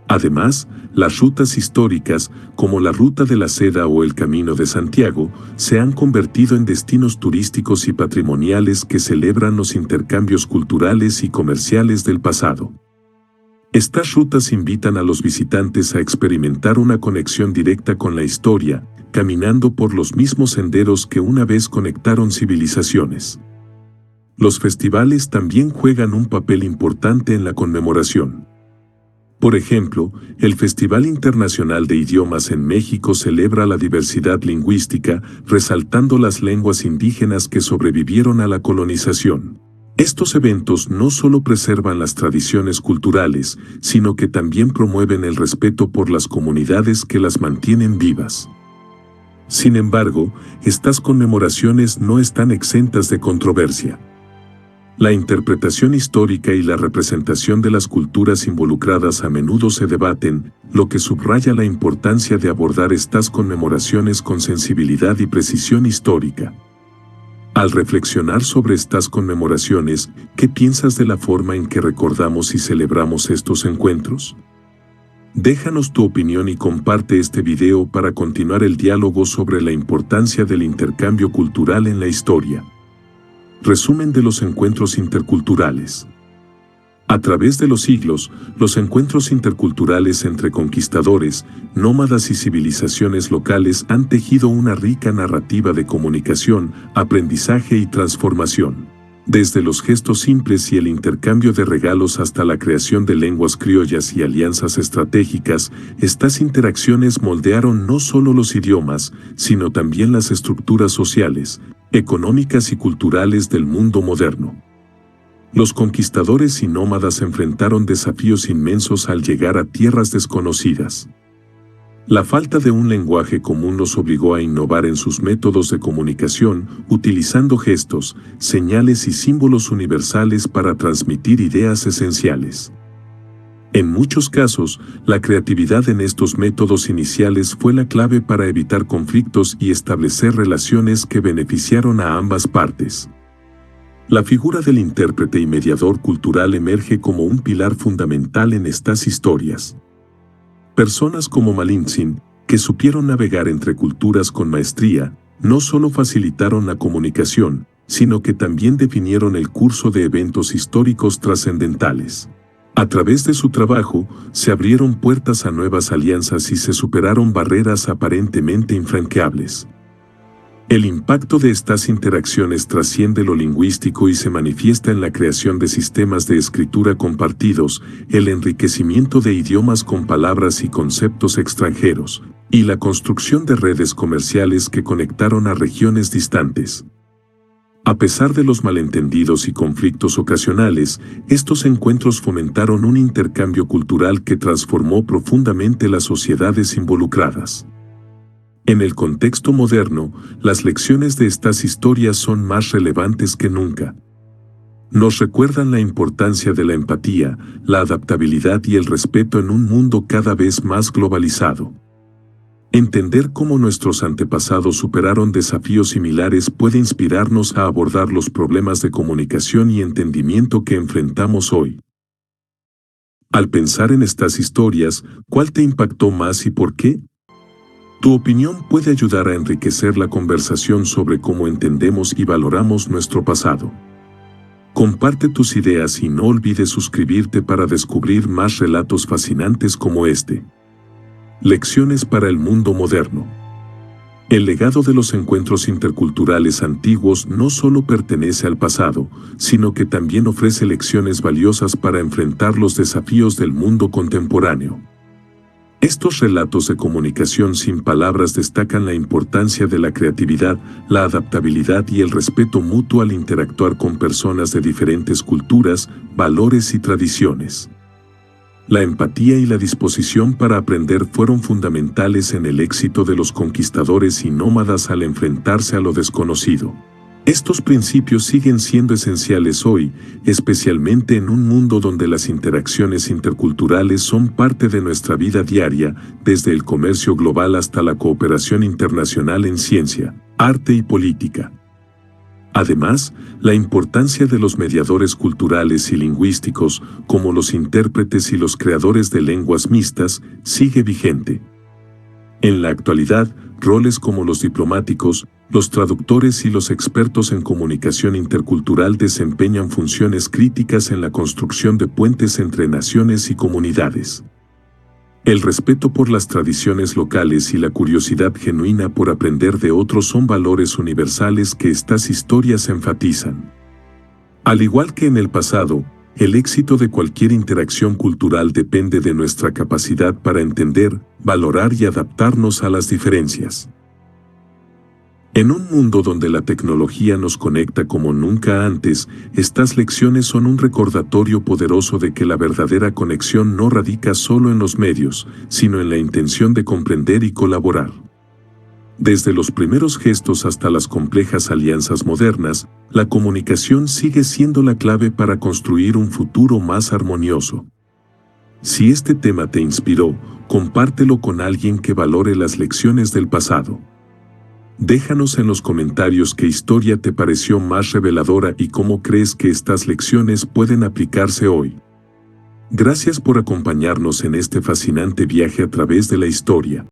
Además, las rutas históricas, como la Ruta de la Seda o el Camino de Santiago, se han convertido en destinos turísticos y patrimoniales que celebran los intercambios culturales y comerciales del pasado. Estas rutas invitan a los visitantes a experimentar una conexión directa con la historia, caminando por los mismos senderos que una vez conectaron civilizaciones. Los festivales también juegan un papel importante en la conmemoración. Por ejemplo, el Festival Internacional de Idiomas en México celebra la diversidad lingüística, resaltando las lenguas indígenas que sobrevivieron a la colonización. Estos eventos no solo preservan las tradiciones culturales, sino que también promueven el respeto por las comunidades que las mantienen vivas. Sin embargo, estas conmemoraciones no están exentas de controversia. La interpretación histórica y la representación de las culturas involucradas a menudo se debaten, lo que subraya la importancia de abordar estas conmemoraciones con sensibilidad y precisión histórica. Al reflexionar sobre estas conmemoraciones, ¿qué piensas de la forma en que recordamos y celebramos estos encuentros? Déjanos tu opinión y comparte este video para continuar el diálogo sobre la importancia del intercambio cultural en la historia. Resumen de los encuentros interculturales. A través de los siglos, los encuentros interculturales entre conquistadores, nómadas y civilizaciones locales han tejido una rica narrativa de comunicación, aprendizaje y transformación. Desde los gestos simples y el intercambio de regalos hasta la creación de lenguas criollas y alianzas estratégicas, estas interacciones moldearon no solo los idiomas, sino también las estructuras sociales, económicas y culturales del mundo moderno. Los conquistadores y nómadas enfrentaron desafíos inmensos al llegar a tierras desconocidas. La falta de un lenguaje común los obligó a innovar en sus métodos de comunicación, utilizando gestos, señales y símbolos universales para transmitir ideas esenciales. En muchos casos, la creatividad en estos métodos iniciales fue la clave para evitar conflictos y establecer relaciones que beneficiaron a ambas partes. La figura del intérprete y mediador cultural emerge como un pilar fundamental en estas historias. Personas como Malintzin, que supieron navegar entre culturas con maestría, no solo facilitaron la comunicación, sino que también definieron el curso de eventos históricos trascendentales. A través de su trabajo, se abrieron puertas a nuevas alianzas y se superaron barreras aparentemente infranqueables. El impacto de estas interacciones trasciende lo lingüístico y se manifiesta en la creación de sistemas de escritura compartidos, el enriquecimiento de idiomas con palabras y conceptos extranjeros, y la construcción de redes comerciales que conectaron a regiones distantes. A pesar de los malentendidos y conflictos ocasionales, estos encuentros fomentaron un intercambio cultural que transformó profundamente las sociedades involucradas. En el contexto moderno, las lecciones de estas historias son más relevantes que nunca. Nos recuerdan la importancia de la empatía, la adaptabilidad y el respeto en un mundo cada vez más globalizado. Entender cómo nuestros antepasados superaron desafíos similares puede inspirarnos a abordar los problemas de comunicación y entendimiento que enfrentamos hoy. Al pensar en estas historias, ¿cuál te impactó más y por qué? Tu opinión puede ayudar a enriquecer la conversación sobre cómo entendemos y valoramos nuestro pasado. Comparte tus ideas y no olvides suscribirte para descubrir más relatos fascinantes como este. Lecciones para el mundo moderno. El legado de los encuentros interculturales antiguos no solo pertenece al pasado, sino que también ofrece lecciones valiosas para enfrentar los desafíos del mundo contemporáneo. Estos relatos de comunicación sin palabras destacan la importancia de la creatividad, la adaptabilidad y el respeto mutuo al interactuar con personas de diferentes culturas, valores y tradiciones. La empatía y la disposición para aprender fueron fundamentales en el éxito de los conquistadores y nómadas al enfrentarse a lo desconocido. Estos principios siguen siendo esenciales hoy, especialmente en un mundo donde las interacciones interculturales son parte de nuestra vida diaria, desde el comercio global hasta la cooperación internacional en ciencia, arte y política. Además, la importancia de los mediadores culturales y lingüísticos, como los intérpretes y los creadores de lenguas mixtas, sigue vigente. En la actualidad, roles como los diplomáticos, los traductores y los expertos en comunicación intercultural desempeñan funciones críticas en la construcción de puentes entre naciones y comunidades. El respeto por las tradiciones locales y la curiosidad genuina por aprender de otros son valores universales que estas historias enfatizan. Al igual que en el pasado, el éxito de cualquier interacción cultural depende de nuestra capacidad para entender, valorar y adaptarnos a las diferencias. En un mundo donde la tecnología nos conecta como nunca antes, estas lecciones son un recordatorio poderoso de que la verdadera conexión no radica solo en los medios, sino en la intención de comprender y colaborar. Desde los primeros gestos hasta las complejas alianzas modernas, la comunicación sigue siendo la clave para construir un futuro más armonioso. Si este tema te inspiró, compártelo con alguien que valore las lecciones del pasado. Déjanos en los comentarios qué historia te pareció más reveladora y cómo crees que estas lecciones pueden aplicarse hoy. Gracias por acompañarnos en este fascinante viaje a través de la historia.